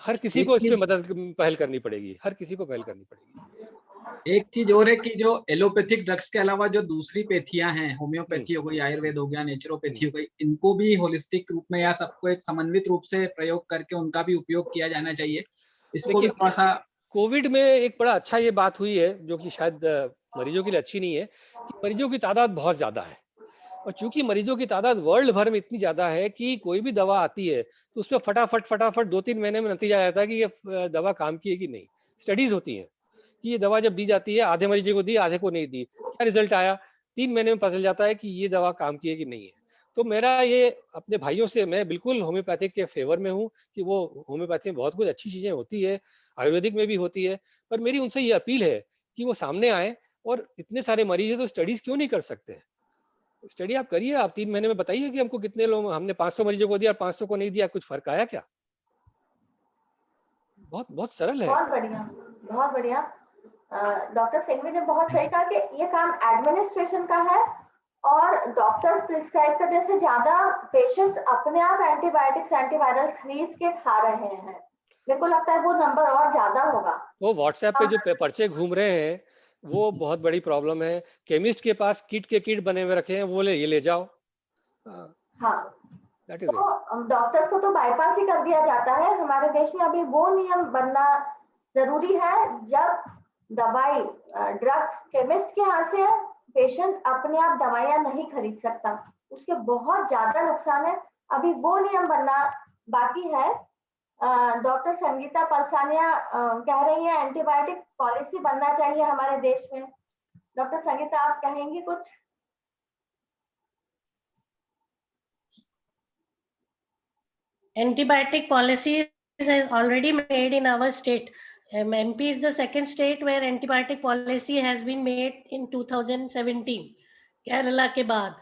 हर किसी एक को इस पे चीज मदद पहल करनी पड़ेगी, हर किसी को पहल करनी पड़ेगी। एक चीज और है कि जो एलोपैथिक ड्रग्स के अलावा जो दूसरी पैथियां हैं, हुँ, होम्योपैथी हो गई, आयुर्वेद हो गया, हुँ, नेचुरोपैथी हो गई, इनको भी होलिस्टिक रूप में या सबको एक समन्वित रूप से प्रयोग करके उनका भी उपयोग किया जाना चाहिए। इसको भी देखिए, थोड़ा सा कोविड में एक बड़ा अच्छा ये बात हुई है, जो कि शायद मरीजों के लिए अच्छी नहीं है, कि मरीजों की तादाद बहुत ज़्यादा है। और चूँकि मरीजों की तादाद वर्ल्ड भर में इतनी ज़्यादा है कि कोई भी दवा आती है, तो उसपे फटाफट 2-3 महीने में नतीजा आ जाता है कि ये दवा काम की है कि नहीं। स्टडीज़ होती हैं कि ये दवा जब दी जाती है, आधे मरीजों को दी, आधे को नहीं दी। क्या रिज़ल्ट आया? 3 महीने में पता चल जाता है कि ये दवा काम की है कि नहीं है। तो मेरा ये अपने भाइयों से, मैं बिल्कुल होम्योपैथिक के फ़ेवर में हूँ कि वो होम्योपैथी में बहुत कुछ अच्छी चीज़ें होती है, आयुर्वेदिक में भी होती है। पर मेरी उनसे ये अपील है कि वो सामने आएँ, और इतने सारे मरीज़ हैं तो स्टडीज़ क्यों नहीं कर सकते हैं? स्टडी आप करिए, आप 3 महीने में बताइए कि हमको कितने लोग, हमने 500 मरीजों को दिया, 500 को नहीं दिया, कुछ फ़र्क आया क्या? बहुत बहुत सरल है। बहुत बढ़िया, बहुत बढ़िया। डॉक्टर सिंघवी ने बहुत सही कहा कि ये काम एडमिनिस्ट्रेशन का है, और डॉक्टर्स प्रिस्क्राइब करने से ज्यादा पेशेंट्स अपने आप एंटीबायोटिक्स, एंटीवायरल्स खरीद के खा रहे हैं। मेरे को लगता है वो नंबर और ज्यादा होगा। वो व्हाट्सएप पे हम जो पर्चे घूम रहे हैं, वो बहुत बड़ी प्रॉब्लम है। केमिस्ट के पास किट के किट बने हुए रखे हैं, वो ले ये ले जाओ। हाँ, दैट इज इट। तो डॉक्टर्स को तो बाईपास ही कर दिया जाता है। हमारे देश में अभी वो नियम बनना जरूरी है, जब दवाई ड्रग्स केमिस्ट के हाथ से है, पेशेंट अपने आप दवाइयां नहीं खरीद सकता, उसके बहुत ज्यादा नुकसान है। अभी वो नियम बनना बाकी है। डॉक्टर संगीता पलसानिया कह रही है एंटीबायोटिक पॉलिसी बनना चाहिए हमारे देश में। डॉक्टर संगीता, आप कहेंगे कुछ? Antibiotic policy is already made in our state. MP is the second state where antibiotic policy has been made in 2017, Kerala ke baad,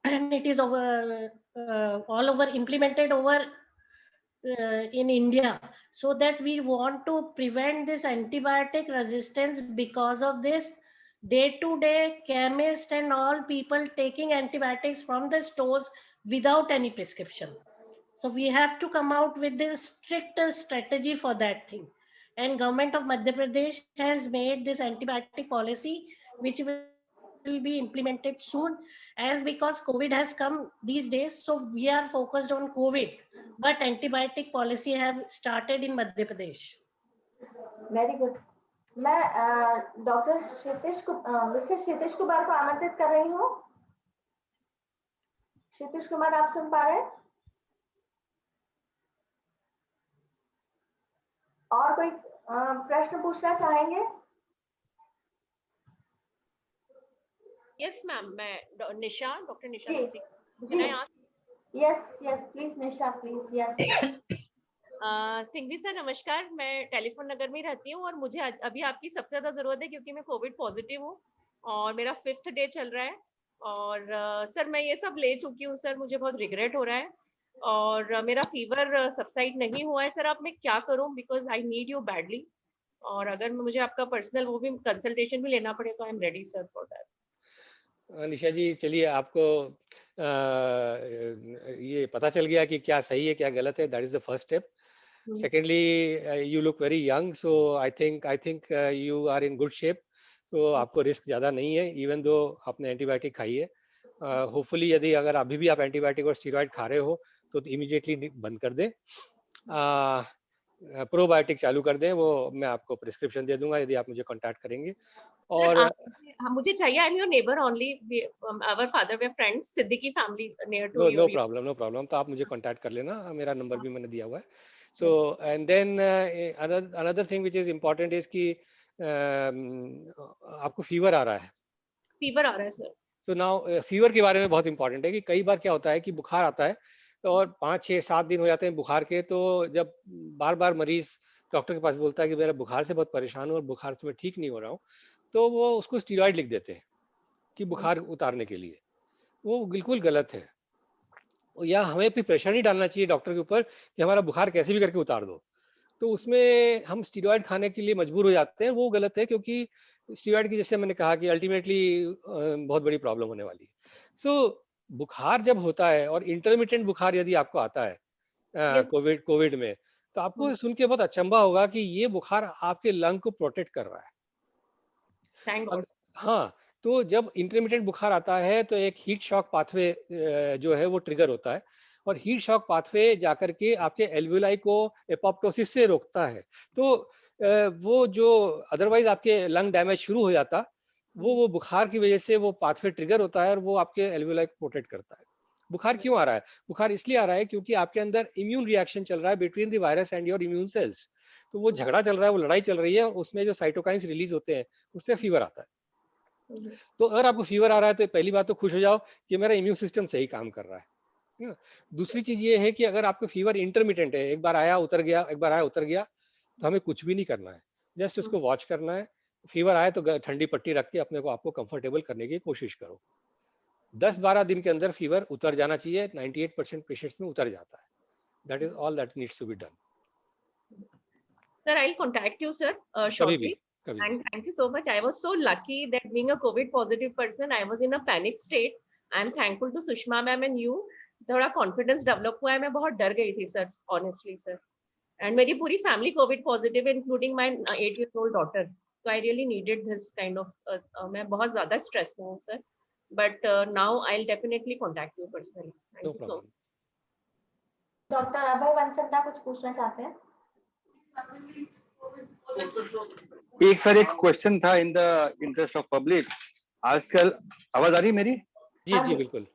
and it is over all over implemented over in India, so that we want to prevent this antibiotic resistance. Because of this, day to day chemists and all people taking antibiotics from the stores without any prescription. So we have to come out with this strict strategy for that thing. And government of Madhya Pradesh has made this antibiotic policy, which will be implemented soon, as because COVID has come these days. So we are focused on COVID, but antibiotic policy have started in Madhya Pradesh. Very good. मैं doctor क्षितिज को, mister क्षितिज कुमार को आमंत्रित कर रही हूँ। क्षितिज कुमार, आप सुन पा रहे हैं? और कोई प्रश्न पूछना चाहेंगे? यस मैम, मैं निशा, डॉक्टर निशा जी जी, yes yes please Nisha, please yes. Singhvi sir नमस्कार, मैं टेलीफोन नगर में रहती हूँ और मुझे अभी आपकी सबसे ज्यादा जरूरत है, क्योंकि मैं कोविड पॉजिटिव हूँ और मेरा 5th डे चल रहा है और सर मैं ये सब ले चुकी हूँ सर, मुझे बहुत रिग्रेट हो रहा है और मेरा फीवर सबसाइड नहीं हुआ है सर। अब मैं क्या करूँ, because I need you badly, और अगर मुझे आपका पर्सनल वो भी कंसल्टेशन भी लेना पड़े तो I am ready sir for that. Nisha ji, चलिए आपको ये पता चल गया कि क्या सही है क्या गलत है, that is the first step. Secondly, you look very young, so I think you are in good shape. तो आपको रिस्क ज़्यादा नहीं है, इवन दो आपने एंटीबायोटिक खाई है। होपफुली यदि अगर अभी भी आप एंटीबायोटिक और स्टीरॉयड खा रहे हो तो इमीडिएटली बंद कर दें। प्रोबायोटिक चालू कर दें, वो मैं आपको प्रिस्क्रिप्शन दे दूंगा यदि आप मुझे कांटेक्ट करेंगे। और मुझे चाहिए, I am your neighbour only, our father were friends, Siddiqui family near to no problem, तो आप मुझे कांटेक्ट कर लेना, मेरा नंबर भी मैंने दिया हुआ है। So and then another thing which is important is कि आपको फीवर आ रहा है। फीवर आ रहा है सर। तो नाउ फीवर के बारे में बहुत इंपॉर्टेंट है कि कई बार क्या होता है कि बुखार आता है और 5, 6, 7 दिन हो जाते हैं बुखार के, तो जब बार बार मरीज डॉक्टर के पास बोलता है कि मेरा बुखार से बहुत परेशान हूँ और बुखार से मैं ठीक नहीं हो रहा हूँ, तो वो उसको स्टीरॉयड लिख देते हैं कि बुखार उतारने के लिए। वो बिल्कुल गलत है, या हमें भी प्रेशर नहीं डालना चाहिए डॉक्टर के ऊपर कि हमारा बुखार कैसे भी करके उतार दो। तो उसमें हम स्टीरॉयड खाने के लिए मजबूर हो जाते हैं, वो गलत है, क्योंकि स्टीरॉयड की, जैसे मैंने कहा कि अल्टीमेटली बहुत बड़ी प्रॉब्लम होने वाली है। सो बुखार जब होता है और इंटरमिटेंट बुखार यदि आपको आता है कोविड में, तो आपको सुन के बहुत अचंभा होगा कि ये बुखार आपके लंग को प्रोटेक्ट कर रहा है। हाँ, तो जब इंटरमिटेंट बुखार आता है तो एक हीट शॉक पाथवे जो है वो ट्रिगर होता है, और हीट शॉक पाथवे जाकर के आपके एल्वियोलाई को एपोप्टोसिस से रोकता है। तो वो जो अदरवाइज आपके लंग डैमेज शुरू हो जाता, वो बुखार की वजह से वो पाथवे ट्रिगर होता है और वो आपके एल्वियोलाई को प्रोटेक्ट करता है। बुखार क्यों आ रहा है? बुखार इसलिए आ रहा है क्योंकि आपके अंदर इम्यून रिएक्शन चल रहा है between the virus and your immune cells. तो वो झगड़ा चल रहा है, वो लड़ाई चल रही है, उसमें जो साइटोकाइंस रिलीज होते हैं उससे फीवर आता है। तो अगर आपको फीवर आ रहा है तो पहली बात तो खुश हो जाओ कि मेरा इम्यून सिस्टम सही काम कर रहा है। दूसरी चीज ये है कि अगर आपको फीवर इंटरमिटेंट है, एक बार आया उतर गया, एक बार आया उतर गया, तो हमें कुछ भी नहीं करना है, जस्ट उसको वॉच करना है। फीवर आए तो ठंडी पट्टी रख के अपने को आपको कंफर्टेबल करने की कोशिश करो। 10-12 दिन के अंदर फीवर उतर जाना चाहिए। 98% पेशेंट्स में उतर जाता है। That is all that needs to be done. Sir, I will contact you sir shortly, and thank you so much. I was so lucky that being a COVID positive person, I was in a panic state. I am thankful to Sushma ma'am and you. थोड़ा confidence develop हुआ है, मैं बहुत डर गई थी sir, honestly sir. And मेरी पूरी family covid positive, including my 8-year-old daughter, so I really needed this kind of, मैं बहुत ज्यादा स्ट्रेस में हूँ sir, but now I will definitely contact you personally. Thank you so much. Doctor Abhay Vanchanda कुछ पूछना चाहते हैं? एक सर, एक क्वेश्चन था in the interest of public. आजकल आवाज आ रही है मेरी? जी जी बिल्कुल।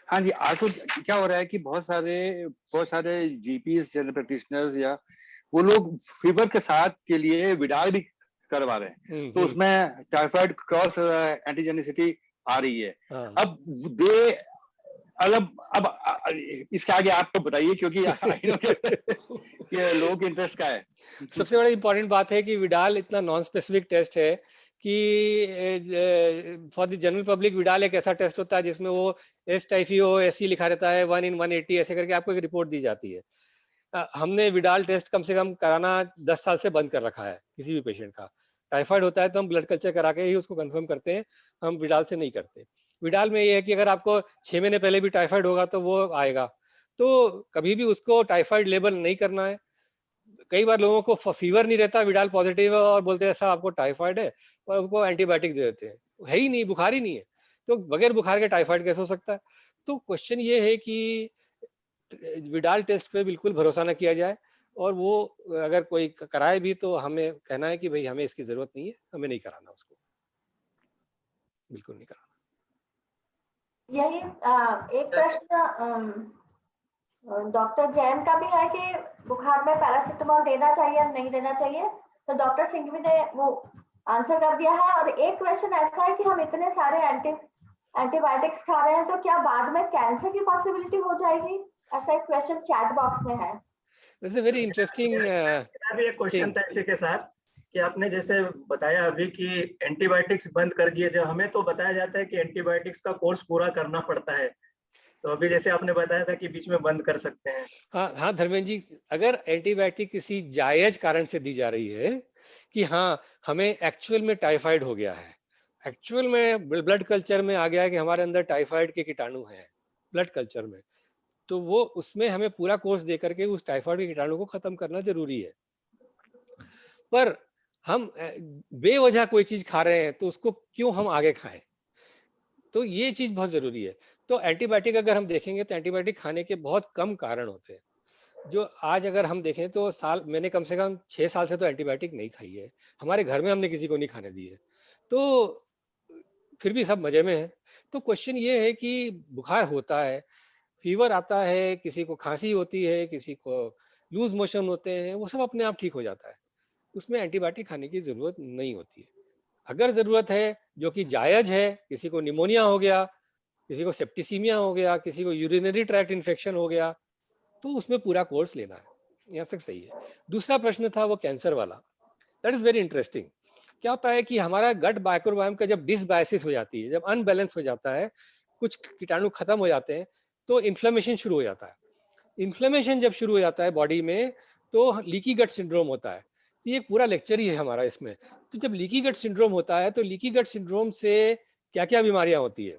हाँ जी, आजकल क्या हो रहा है कि बहुत सारे जीपीज, जनरल प्रैक्टिशनर्स, या वो लोग फीवर के साथ के लिए विडाल भी करवा रहे हैं, तो उसमें टाइफाइड क्रॉस एंटीजेनिसिटी आ रही है। अब इसके आगे आपको बताइए, क्योंकि ये लोगों के इंटरेस्ट का है। सबसे बड़ी इंपॉर्टेंट बात है कि विडाल इतना नॉन स्पेसिफिक टेस्ट है कि for the general public Widal एक ऐसा टेस्ट होता है जिसमें वो STIFO लिखा रहता है 1 in 180 ऐसे करके आपको एक रिपोर्ट दी जाती है। हमने विडाल टेस्ट कम से कम कराना 10 साल से बंद कर रखा है किसी भी पेशेंट का। टाइफाइड होता है तो हम ब्लड कल्चर करा के ही उसको कंफर्म करते हैं, हम विडाल से नहीं करते। विडाल में ये है कि अगर आपको 6 महीने पहले भी टाइफाइड होगा तो वो आएगा, तो कभी भी उसको टाइफाइड लेबल नहीं करना है। कई बार लोगों को फीवर नहीं रहता, विडाल पॉजिटिव है और बोलते हैं साहब आपको टाइफाइड है, और उनको एंटीबायोटिक दे देते हैं, है ही नहीं, बुखार ही नहीं है, तो बगैर बुखार के टाइफाइड कैसे हो सकता है? तो क्वेश्चन ये है कि विडाल टेस्ट पे बिल्कुल भरोसा ना किया जाए, और वो अगर कोई कराए भी तो हमें कहना है कि भाई हमें इसकी जरूरत नहीं है, हमें नहीं कराना, उसको बिल्कुल नहीं कराना। यही एक प्रश्न डॉक्टर जैन का भी है कि बुखार में पैरासिटामोल देना चाहिए नहीं देना चाहिए, तो डॉक्टर सिंघवी ने वो आंसर कर दिया है। और एक क्वेश्चन ऐसा है कि हम इतने सारे एंटीबायोटिक्स खा रहे हैं, तो क्या बाद में कैंसर की पॉसिबिलिटी हो जाएगी? ऐसा एक क्वेश्चन चैट बॉक्स में है। This is a very interesting अभी एक क्वेश्चन था इसी के साथ कि आपने जैसे बताया अभी कि एंटीबायोटिक्स बंद कर दिए, जो हमें तो बताया जाता है कि एंटीबायोटिक्स का कोर्स पूरा करना पड़ता है, तो अभी जैसे आपने बताया था कि बीच में बंद कर सकते हैं। हाँ धर्मेंद्र जी, अगर एंटीबायोटिक किसी जायज कारण से दी जा रही है कि हाँ हमें एक्चुअल में टाइफाइड हो गया है, एक्चुअल में ब्लड कल्चर में आ गया है कि हमारे अंदर टाइफाइड के कीटाणु हैं ब्लड कल्चर में, तो वो उसमें हमें पूरा कोर्स दे करके उस टाइफाइड के कीटाणु को खत्म करना जरूरी है। पर हम बेवजह कोई चीज खा रहे हैं तो उसको क्यों हम आगे खाएं, तो ये चीज बहुत जरूरी है। तो एंटीबायोटिक अगर हम देखेंगे तो एंटीबायोटिक खाने के बहुत कम कारण होते हैं। जो आज अगर हम देखें तो मैंने कम से कम 6 साल से तो एंटीबायोटिक नहीं खाई है, हमारे घर में हमने किसी को नहीं खाने दी है, तो फिर भी सब मजे में है। तो क्वेश्चन ये है कि बुखार होता है, फीवर आता है, किसी को खांसी होती है, किसी को लूज मोशन होते हैं, वो सब अपने आप ठीक हो जाता है, उसमें एंटीबायोटिक खाने की जरूरत नहीं होती है। अगर जरूरत है जो कि जायज है, किसी को निमोनिया हो गया, किसी को सेप्टिसीमिया हो गया, किसी को यूरिनरी ट्रैक्ट इन्फेक्शन हो गया, तो उसमें पूरा कोर्स लेना है, यहाँ तक सही है। दूसरा प्रश्न था वो कैंसर वाला, दैट इज वेरी इंटरेस्टिंग। क्या होता है कि हमारा गट माइक्रोबायोम का जब डिसबायोसिस हो जाती है, जब अनबैलेंस हो जाता है, कुछ कीटाणु खत्म हो जाते हैं, तो इन्फ्लेमेशन शुरू हो जाता है। इन्फ्लेमेशन जब शुरू हो जाता है बॉडी में तो लीकी गट सिंड्रोम होता है। तो ये पूरा लेक्चर ही है हमारा इसमें। तो जब लीकी गट सिंड्रोम होता है तो लीकी गट सिंड्रोम से क्या क्या बीमारियां होती है,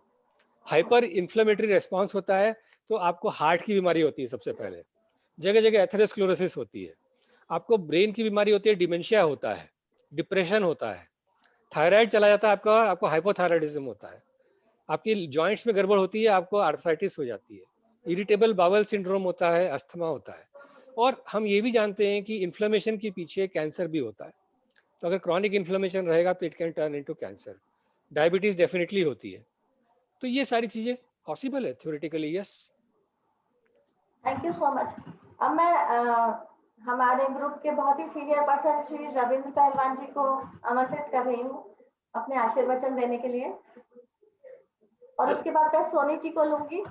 हाइपर इन्फ्लेमेटरी रेस्पॉन्स होता है, तो आपको हार्ट की बीमारी होती है सबसे पहले, जगह जगह एथेरोस्क्लेरोसिस होती है, आपको ब्रेन की बीमारी होती है, डिमेंशिया होता है, डिप्रेशन होता है, थायराइड चला जाता है आपका, आपको हाइपोथायराइडिज्म होता है, आपकी जॉइंट्स में गड़बड़ होती है, आपको आर्थराइटिस हो जाती है, इरिटेबल बावल सिंड्रोम होता है, अस्थमा होता है। और हम ये भी जानते हैं कि इन्फ्लेमेशन के पीछे कैंसर भी होता है। तो अगर क्रॉनिक इन्फ्लेमेशन रहेगा तो it can turn into cancer. Diabetes definitely होती है। तो ये सारी चीजें पॉसिबल है theoretically, yes. Thank you so much. अब मैं हमारे ग्रुप के बहुत ही सीनियर पर्सन श्री रविंद्र पहलवान जी को आमंत्रित कर रही हूँ अपने आशीर्वचन देने के लिए, और उसके बाद मैं सोनी जी को लूंगी।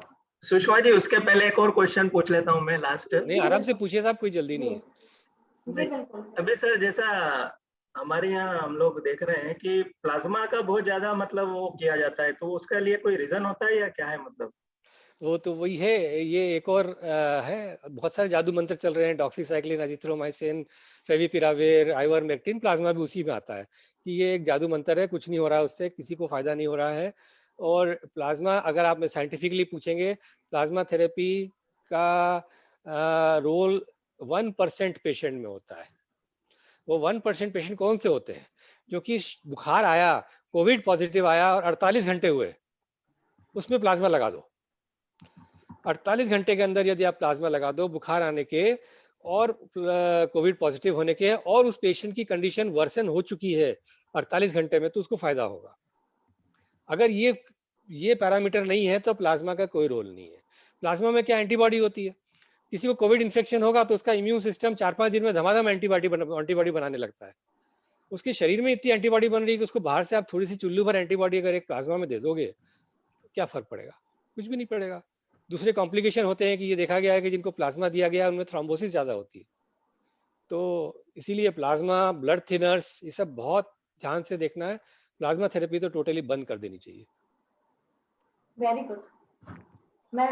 सुषमा जी, उसके पहले एक और क्वेश्चन पूछ लेता हूँ मैं लास्ट। नहीं, आराम से पूछिए साहब, कोई जल्दी नहीं है। जी बिल्कुल। अभी सर, जैसा हमारे यहाँ हम लोग देख रहे हैं कि प्लाज्मा का बहुत ज्यादा मतलब वो किया जाता है, तो उसका लिए कोई रीजन होता है या क्या है मतलब? वो तो वही है, ये एक और है, बहुत सारे जादू मंत्र चल रहे हैं, doxycycline, azithromycin, favipiravir, ivermectin, plasma भी उसी में आता है कि ये एक जादू मंत्र है, कुछ नहीं हो रहा है उससे, किसी को फायदा नहीं हो रहा है। और प्लाज्मा अगर आप साइंटिफिकली पूछेंगे, प्लाज्मा थेरेपी का रोल 1% पेशेंट में होता है। वो 1% पेशेंट कौन से होते हैं? जो कि बुखार आया, कोविड पॉजिटिव आया और 48 घंटे हुए, उसमें प्लाज्मा लगा दो। 48 घंटे के अंदर यदि आप प्लाज्मा लगा दो बुखार आने के और कोविड पॉजिटिव होने के, और उस पेशेंट की कंडीशन वर्सन हो चुकी है 48 घंटे में, तो उसको फायदा होगा। अगर ये पैरामीटर नहीं है तो प्लाज्मा का कोई रोल नहीं है। प्लाज्मा में क्या एंटीबॉडी होती है, किसी को कोविड इन्फेक्शन होगा तो उसका इम्यून सिस्टम 4-5 दिन में धमाधम एंटीबॉडी बनाने लगता है। उसके शरीर में इतनी एंटीबॉडी बन रही है कि उसको बाहर से आप थोड़ी सी चुल्लू भर एंटीबॉडी अगर एक प्लाज्मा में दे दोगे, क्या फर्क पड़ेगा? कुछ भी नहीं पड़ेगा। दूसरे कॉम्प्लिकेशन होते हैं कि ये देखा गया है कि जिनको प्लाज्मा दिया गया है उनमें थ्रोम्बोसिस ज्यादा होती है। तो इसीलिए प्लाज्मा, ब्लड थिनर्स, ये सब बहुत ध्यान से देखना है। प्लाज्मा थेरेपी तो टोटली बंद कर देनी चाहिए। Very good. मैं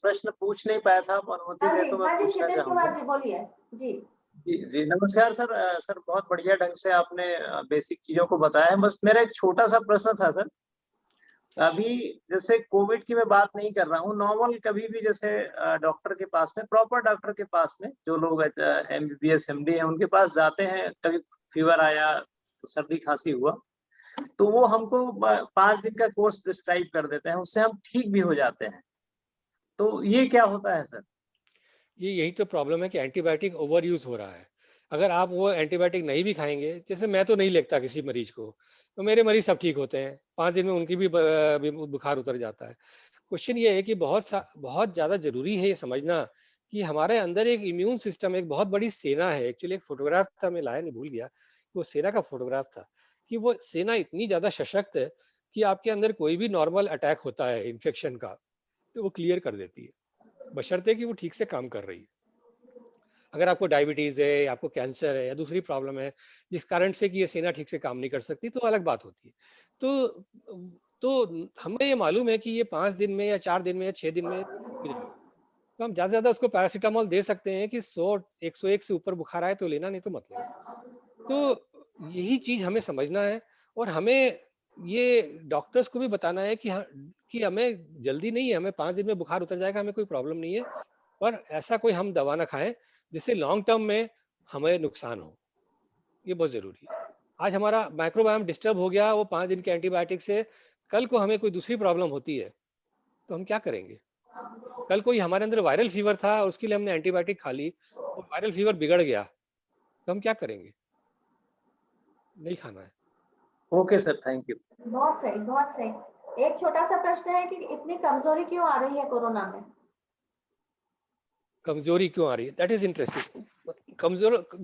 प्रश्न पूछ नहीं पाया था, अनुमति दे तो मैं पूछना चाहूंगा। जी बोलिए। जी जी नमस्कार सर। सर बहुत बढ़िया ढंग से आपने बेसिक चीजों को बताया है। बस मेरा एक छोटा सा प्रश्न था सर। अभी जैसे कोविड की मैं बात नहीं कर रहा हूँ, नॉर्मल कभी भी जैसे डॉक्टर के पास में, प्रॉपर डॉक्टर के पास में, जो लोग MBBS MD हैं उनके पास जाते हैं, कभी फीवर आया तो सर्दी खांसी हुआ तो वो हमको 5 दिन का कोर्स प्रिस्क्राइब कर देते हैं, उससे हम ठीक भी हो जाते हैं। तो ये क्या होता है सर? यही तो प्रॉब्लम है कि एंटीबायोटिक ओवर यूज हो रहा है। अगर आप वो एंटीबायोटिक नहीं भी खाएंगे, जैसे मैं तो नहीं लेता किसी मरीज को, तो मेरे मरीज सब ठीक होते हैं, 5 दिन में उनकी भी बुखार उतर जाता है। क्वेश्चन ये है कि बहुत ज्यादा जरूरी है ये समझना कि हमारे अंदर एक इम्यून सिस्टम, एक बहुत बड़ी सेना है। एक्चुअली एक फोटोग्राफ था, मैं लाया नहीं, भूल गया, वो सेना का फोटोग्राफ था कि वो सेना इतनी ज्यादा सशक्त है कि आपके अंदर कोई भी नॉर्मल अटैक होता है इन्फेक्शन का तो वो क्लियर कर देती है, बशर्ते कि वो ठीक से काम कर रही है। अगर आपको डायबिटीज है, आपको कैंसर है या दूसरी प्रॉब्लम है जिस कारण से कि ये सेना ठीक से काम नहीं कर सकती, तो अलग बात होती है। तो हमें ये मालूम है कि ये 5 दिन में या 4 दिन में या 6 दिन में ठीक हो जाएगा, तो हम ज्यादा से ज्यादा उसको पैरासीटामोल दे सकते हैं कि 100-101 से ऊपर बुखार आए तो लेना, नहीं तो मत लेना। तो यही चीज हमें समझना है और हमें ये डॉक्टर्स को भी बताना है कि कि हमें जल्दी नहीं है, हमें 5 दिन में बुखार उतर जाएगा, हमें कोई प्रॉब्लम नहीं है, पर ऐसा कोई हम दवा ना खाएं जिससे लॉन्ग टर्म में हमें नुकसान हो। ये बहुत जरूरी है। आज हमारा माइक्रोबायोम डिस्टर्ब हो गया वो 5 दिन के एंटीबायोटिक से, कल को हमें कोई दूसरी प्रॉब्लम होती है तो हम क्या करेंगे? कल कोई हमारे अंदर वायरल फीवर था, उसके लिए हमने एंटीबायोटिक खा ली और वायरल फीवर बिगड़ गया, तो हम क्या करेंगे? नहीं खाना है। Okay sir, thank you. बहुत सही, बहुत सही। एक छोटा सा प्रश्न है कि इतनी कमजोरी क्यों आ रही है कोरोना में? कमजोरी क्यों आ रही है? That is interesting.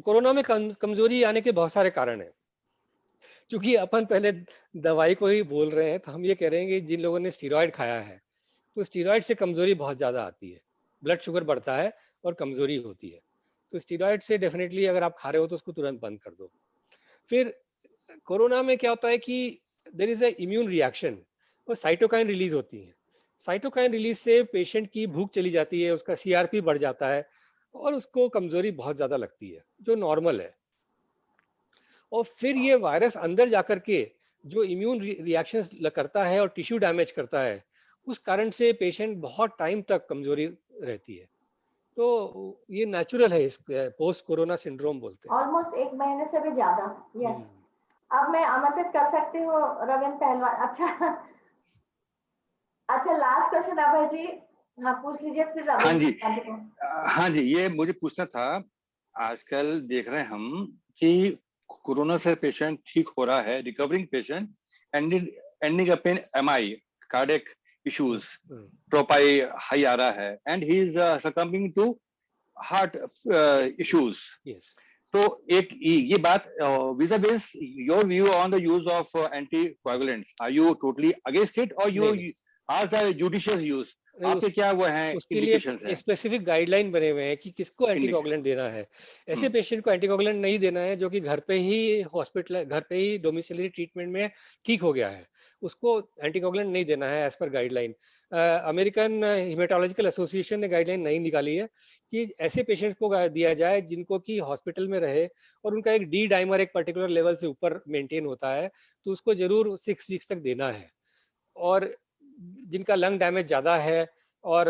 कोरोना में कमजोरी आने के बहुत सारे कारण हैं। क्योंकि अपन पहले दवाई को ही बोल रहे हैं, तो हम ये कह रहे हैं कि जिन लोगों ने स्टीरॉयड खाया है तो स्टीरॉयड से कमजोरी बहुत ज्यादा आती है, ब्लड शुगर बढ़ता है और कमजोरी होती है। तो स्टीरॉयड से डेफिनेटली अगर आप खा रहे हो तो उसको तुरंत बंद कर दो। फिर कोरोना में क्या होता है कि there is a immune reaction और साइटोकाइन रिलीज होती है। साइटोकाइन रिलीज से पेशेंट की भूख चली जाती है, उसका सीआरपी बढ़ जाता है और उसको कमजोरी बहुत ज्यादा लगती है, जो नॉर्मल है। और फिर ये वायरस अंदर जाकर के जो इम्यून रिएक्शंस करता है और टिश्यू डैमेज करता है, उस कारण से पेशेंट बहुत टाइम तक कमजोरी रहती है। तो ये नेचुरल है, इस पोस्ट कोरोना सिंड्रोम बोलते हैं। ऑलमोस्ट 1 महीने से भी ज्यादा। यस। अब मैं आमंत्रित कर सकती हूँ रविंद्र पहलवान। अच्छा, लास्ट क्वेश्चन अभय जी, हाँ पूछ लीजिए फिर रविंद्र। हाँ जी, ये मुझे पूछना था। आजकल देख रहे हैं हम कि कोरोना से पेशेंट ठीक हो रहा है, recovering patient ending up in MI, cardiac issues, trop I high आ रहा है and he is succumbing to heart issues. तो एक ये बात vis-a -vis your view on the use of anticoagulants, are you totally against it or you are the judicious use? आपके क्या वो हैं उसके लिए स्पेसिफिक गाइडलाइन बने हुए हैं कि किसको एंटीकोगुलेंट देना है। ऐसे पेशेंट को एंटीकोगुलेंट नहीं देना है जो कि घर पे ही हॉस्पिटल, घर पे ही डोमिसिलरी ट्रीटमेंट में ठीक हो गया है, उसको एंटीकोगुलेंट नहीं देना है as per guideline. American haematological association ने गाइडलाइन नहीं निकाली है कि ऐसे पेशेंट्स को दिया जाए जिनको कि हॉस्पिटल में रहे और उनका एक डी डाइमर एक पर्टिकुलर लेवल से ऊपर मेंटेन होता है, तो उसको जरूर 6 वीक्स तक देना है। और जिनका लंग डैमेज ज्यादा है और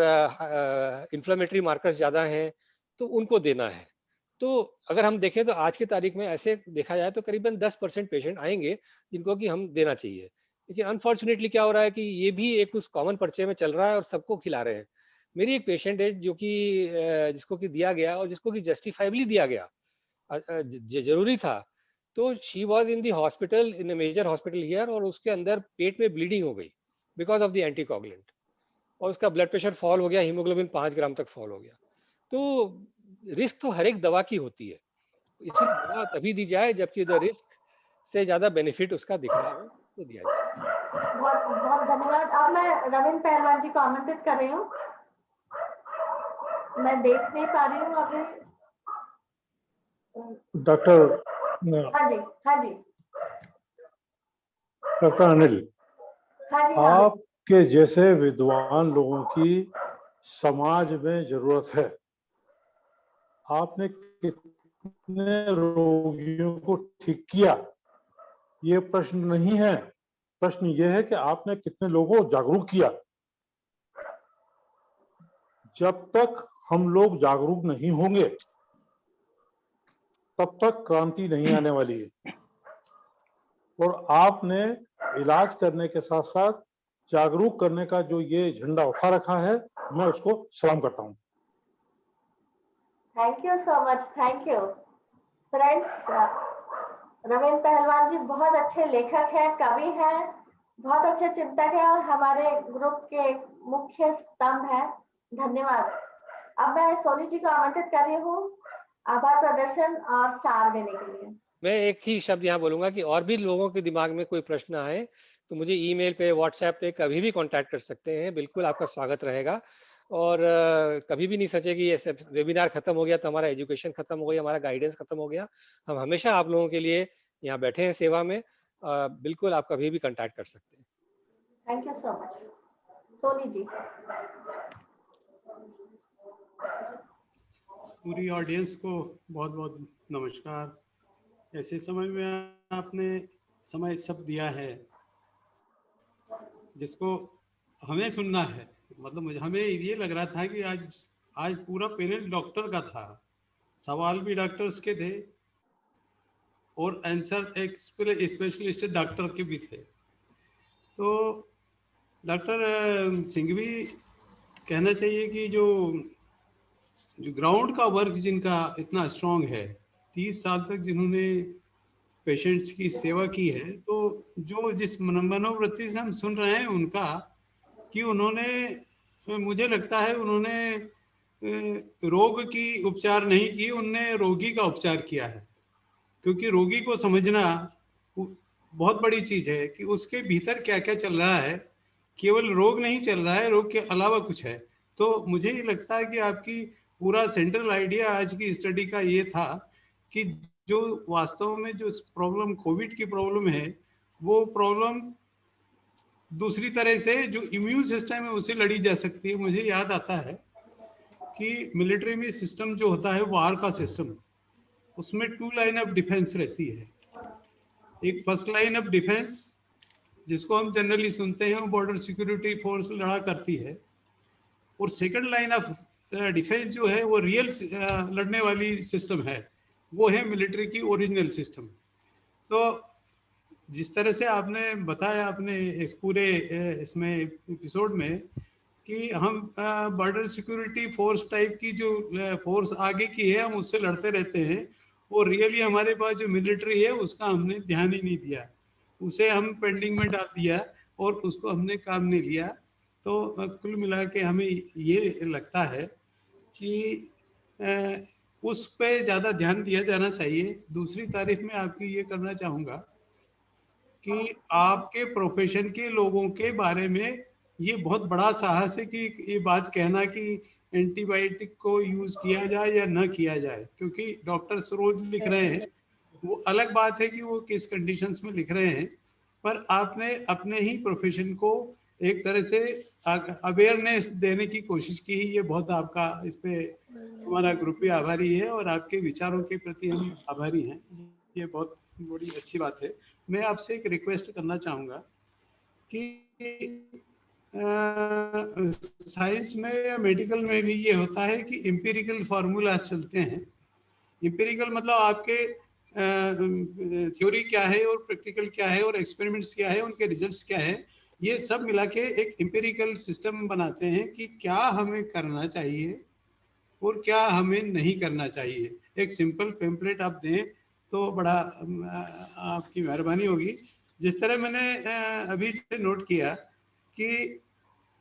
इन्फ्लेमेटरी मार्कर्स ज्यादा हैं तो उनको देना है। तो अगर हम देखें तो आज की तारीख में ऐसे देखा जाए तो करीबन 10% पेशेंट आएंगे जिनको कि हम देना चाहिए। लेकिन अनफॉर्चुनेटली क्या हो रहा है कि ये भी एक उस कॉमन पर्चे में चल रहा है और सबको खिला रहे हैं। मेरी एक पेशेंट है जो कि जिसको कि दिया गया और जिसको कि जस्टिफाइबली दिया गया, जरूरी था। तो she was in the hospital, in major hospital here, और उसके अंदर पेट में ब्लीडिंग हो गई बिकॉज ऑफ द एंटीकोगुलेंट और उसका ब्लड प्रेशर फॉल हो गया, हीमोग्लोबिन 5 ग्राम तक फॉल हो गया। तो रिस्क तो हर एक दवा की होती है, इसलिए दवा तभी दी जाए जबकि द रिस्क से ज्यादा बेनिफिट उसका दिख रहा हो तो दिया जाए। बहुत बहुत धन्यवाद। अब मैं रविंद्र पहलवान जी को आमंत्रित कर रही हूँ। मैं देख नहीं पा रही हूँ अभी। डॉक्टर, हाँ जी, हाँ जी, डॉक्टर अनिल, हाँ जी, आपके जैसे विद्वान लोगों की समाज में जरूरत है। आपने कितने रोगियों को ठीक किया, ये प्रश्न नहीं है। प्रश्न ये है कि आपने कितने लोगों को जागरूक किया। जब तक हम लोग जागरूक नहीं होंगे तब तक क्रांति नहीं आने वाली है। और आपने इलाज करने के साथ साथ जागरूक करने का जो ये झंडा उठा रखा है, मैं उसको सलाम करता हूँ। Thank you so much, thank you friends. Ravindra पहलवान जी बहुत अच्छे लेखक हैं, कवि हैं, बहुत अच्छे चिंतक हैं और हमारे ग्रुप के मुख्य स्तंभ हैं। धन्यवाद। अब मैं सोनी जी को आमंत्रित कर रही हूँ आभार प्रदर्शन और सार देने के लिए। मैं एक ही शब्द यहाँ बोलूंगा कि और भी लोगों के दिमाग में कोई प्रश्न आए तो मुझे ईमेल पे, व्हाट्सएप पे कभी भी कांटेक्ट कर सकते हैं, बिल्कुल आपका स्वागत रहेगा। और कभी भी नहीं सोचे कि ये वेबिनार खत्म हो गया तो हमारा एजुकेशन खत्म हो गया, हमारा गाइडेंस खत्म हो गया। हम हमेशा आप लोगों के लिए यहाँ बैठे हैं सेवा में। बिल्कुल आप कभी भी कांटेक्ट कर सकते हैं। Thank you so much. Soni ji. पूरी ऑडियंस को बहुत बहुत नमस्कार। ऐसे समय में आपने समय सब दिया है जिसको हमें सुनना है। मतलब हमें ये लग रहा था कि आज पूरा पैनल डॉक्टर का था, सवाल भी डॉक्टर्स के थे और आंसर एक स्पेशलिस्ट डॉक्टर के भी थे। तो डॉक्टर सिंघवी कहना चाहिए कि जो ग्राउंड का वर्क जिनका इतना स्ट्रांग है, 30 साल तक जिन्होंने पेशेंट्स की सेवा की है, तो जो जिस मनोवृत्ति से हम सुन रहे हैं उनका कि उन्होंने, मुझे लगता है उन्होंने रोग की उपचार नहीं की, उनने रोगी का उपचार किया है। क्योंकि रोगी को समझना बहुत बड़ी चीज है कि उसके भीतर क्या क्या चल रहा है। केवल रोग नहीं चल रहा है, रोग के अलावा कुछ है। तो मुझे ये लगता है कि आपकी पूरा सेंट्रल आइडिया आज की स्टडी का ये था कि जो वास्तव में जो प्रॉब्लम कोविड की प्रॉब्लम है, वो प्रॉब्लम दूसरी तरह से जो इम्यून सिस्टम है उससे लड़ी जा सकती है। मुझे याद आता है कि मिलिट्री में सिस्टम जो होता है वार का सिस्टम, उसमें 2 लाइन ऑफ डिफेंस रहती है। एक फर्स्ट लाइन ऑफ डिफेंस जिसको हम जनरली सुनते हैं, वो बॉर्डर सिक्योरिटी फोर्स लड़ा करती है, और सेकंड लाइन ऑफ डिफेंस जो है वो रियल लड़ने वाली सिस्टम है, वो है मिलिट्री की ओरिजिनल सिस्टम। तो जिस तरह से आपने बताया अपने इस पूरे इसमें एपिसोड में कि हम बॉर्डर सिक्योरिटी फोर्स टाइप की जो फोर्स आगे की है हम उससे लड़ते रहते हैं, और रियली हमारे पास जो मिलिट्री है उसका हमने ध्यान ही नहीं दिया, उसे हम पेंडिंग में डाल दिया और उसको हमने काम नहीं लिया। तो कुल मिला के हमें ये लगता है कि उस पे ज़्यादा ध्यान दिया जाना चाहिए। दूसरी तारीफ में आपकी ये करना चाहूँगा कि आपके प्रोफेशन के लोगों के बारे में ये बहुत बड़ा साहस है कि ये बात कहना कि एंटीबायोटिक को यूज़ किया जाए या न किया जाए, क्योंकि डॉक्टर्स रोज लिख रहे हैं। वो अलग बात है कि वो किस कंडीशंस में लिख रहे हैं, पर आपने अपने ही प्रोफेशन को एक तरह से अवेयरनेस देने की कोशिश की। ये बहुत आपका, इस पे हमारा ग्रुप भी आभारी है और आपके विचारों के प्रति हम आभारी हैं। ये बहुत बड़ी अच्छी बात है। मैं आपसे एक रिक्वेस्ट करना चाहूँगा कि साइंस में या मेडिकल में भी ये होता है कि एम्पिरिकल फार्मूलाज चलते हैं। एम्पिरिकल मतलब आपके थ्योरी क्या है और प्रैक्टिकल क्या है और एक्सपेरिमेंट्स क्या है, उनके रिजल्ट्स क्या है, ये सब मिला के एक एम्पिरिकल सिस्टम बनाते हैं कि क्या हमें करना चाहिए और क्या हमें नहीं करना चाहिए। एक सिंपल पेम्पलेट आप दें तो बड़ा आपकी मेहरबानी होगी। जिस तरह मैंने अभी नोट किया कि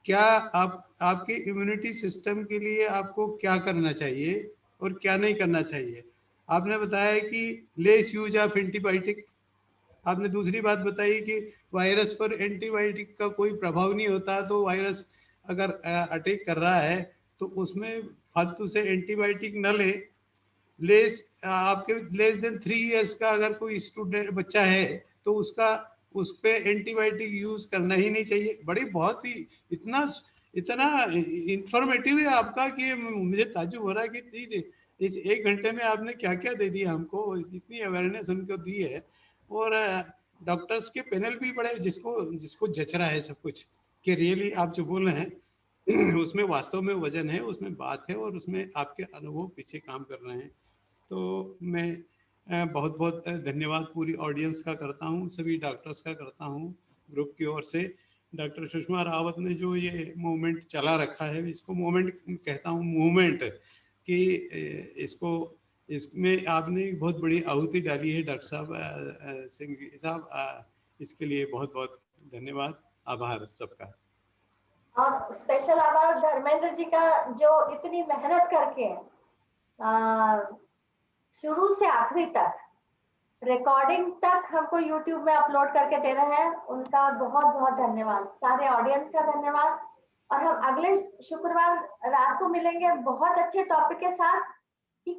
क्या आपके इम्यूनिटी सिस्टम के लिए आपको क्या करना चाहिए और क्या नहीं करना चाहिए। आपने बताया कि लेस यूज ऑफ एंटीबायोटिक। आपने दूसरी बात बताई कि वायरस पर एंटीबायोटिक का कोई प्रभाव नहीं होता, तो वायरस अगर अटैक कर रहा है तो उसमें फालतू से एंटीबायोटिक न ले। आपके लेस देन 3 इयर्स का अगर कोई स्टूडेंट बच्चा है तो उस पे एंटीबायोटिक यूज करना ही नहीं चाहिए। बड़ी बहुत ही इतना इंफॉर्मेटिव है आपका कि मुझे ताज्जुब हो रहा है कि इस 1 घंटे में आपने क्या क्या दे दिया हमको, इतनी अवेयरनेस हमको दी है। और डॉक्टर्स के पैनल भी बड़े, जिसको जच रहा है सब कुछ कि रियली आप जो बोल रहे हैं उसमें वास्तव में वजन है, उसमें बात है और उसमें आपके अनुभव पीछे काम कर रहे हैं। तो मैं बहुत बहुत धन्यवाद पूरी ऑडियंस का करता हूँ, सभी डॉक्टर्स का करता हूँ ग्रुप की ओर से। डॉक्टर सुषमा रावत ने जो ये मूवमेंट चला रखा है, इसको मूवमेंट कहता हूँ, मूवमेंट, कि इसमें आपने बहुत बड़ी आहुति डाली है डॉक्टर साहब, सिंह साहब, इसके लिए बहुत बहुत धन्यवाद, आभार सबका। और स्पेशल आभार धर्मेंद्र जी का, जो इतनी मेहनत करके शुरू से आखिरी तक रिकॉर्डिंग तक हमको YouTube में अपलोड करके दे रहे हैं। उनका बहुत बहुत धन्यवाद। सारे ऑडियंस का धन्यवाद और हम अगले शुक्रवार रात को मिलेंगे बहुत अच्छे टॉपिक के साथ कि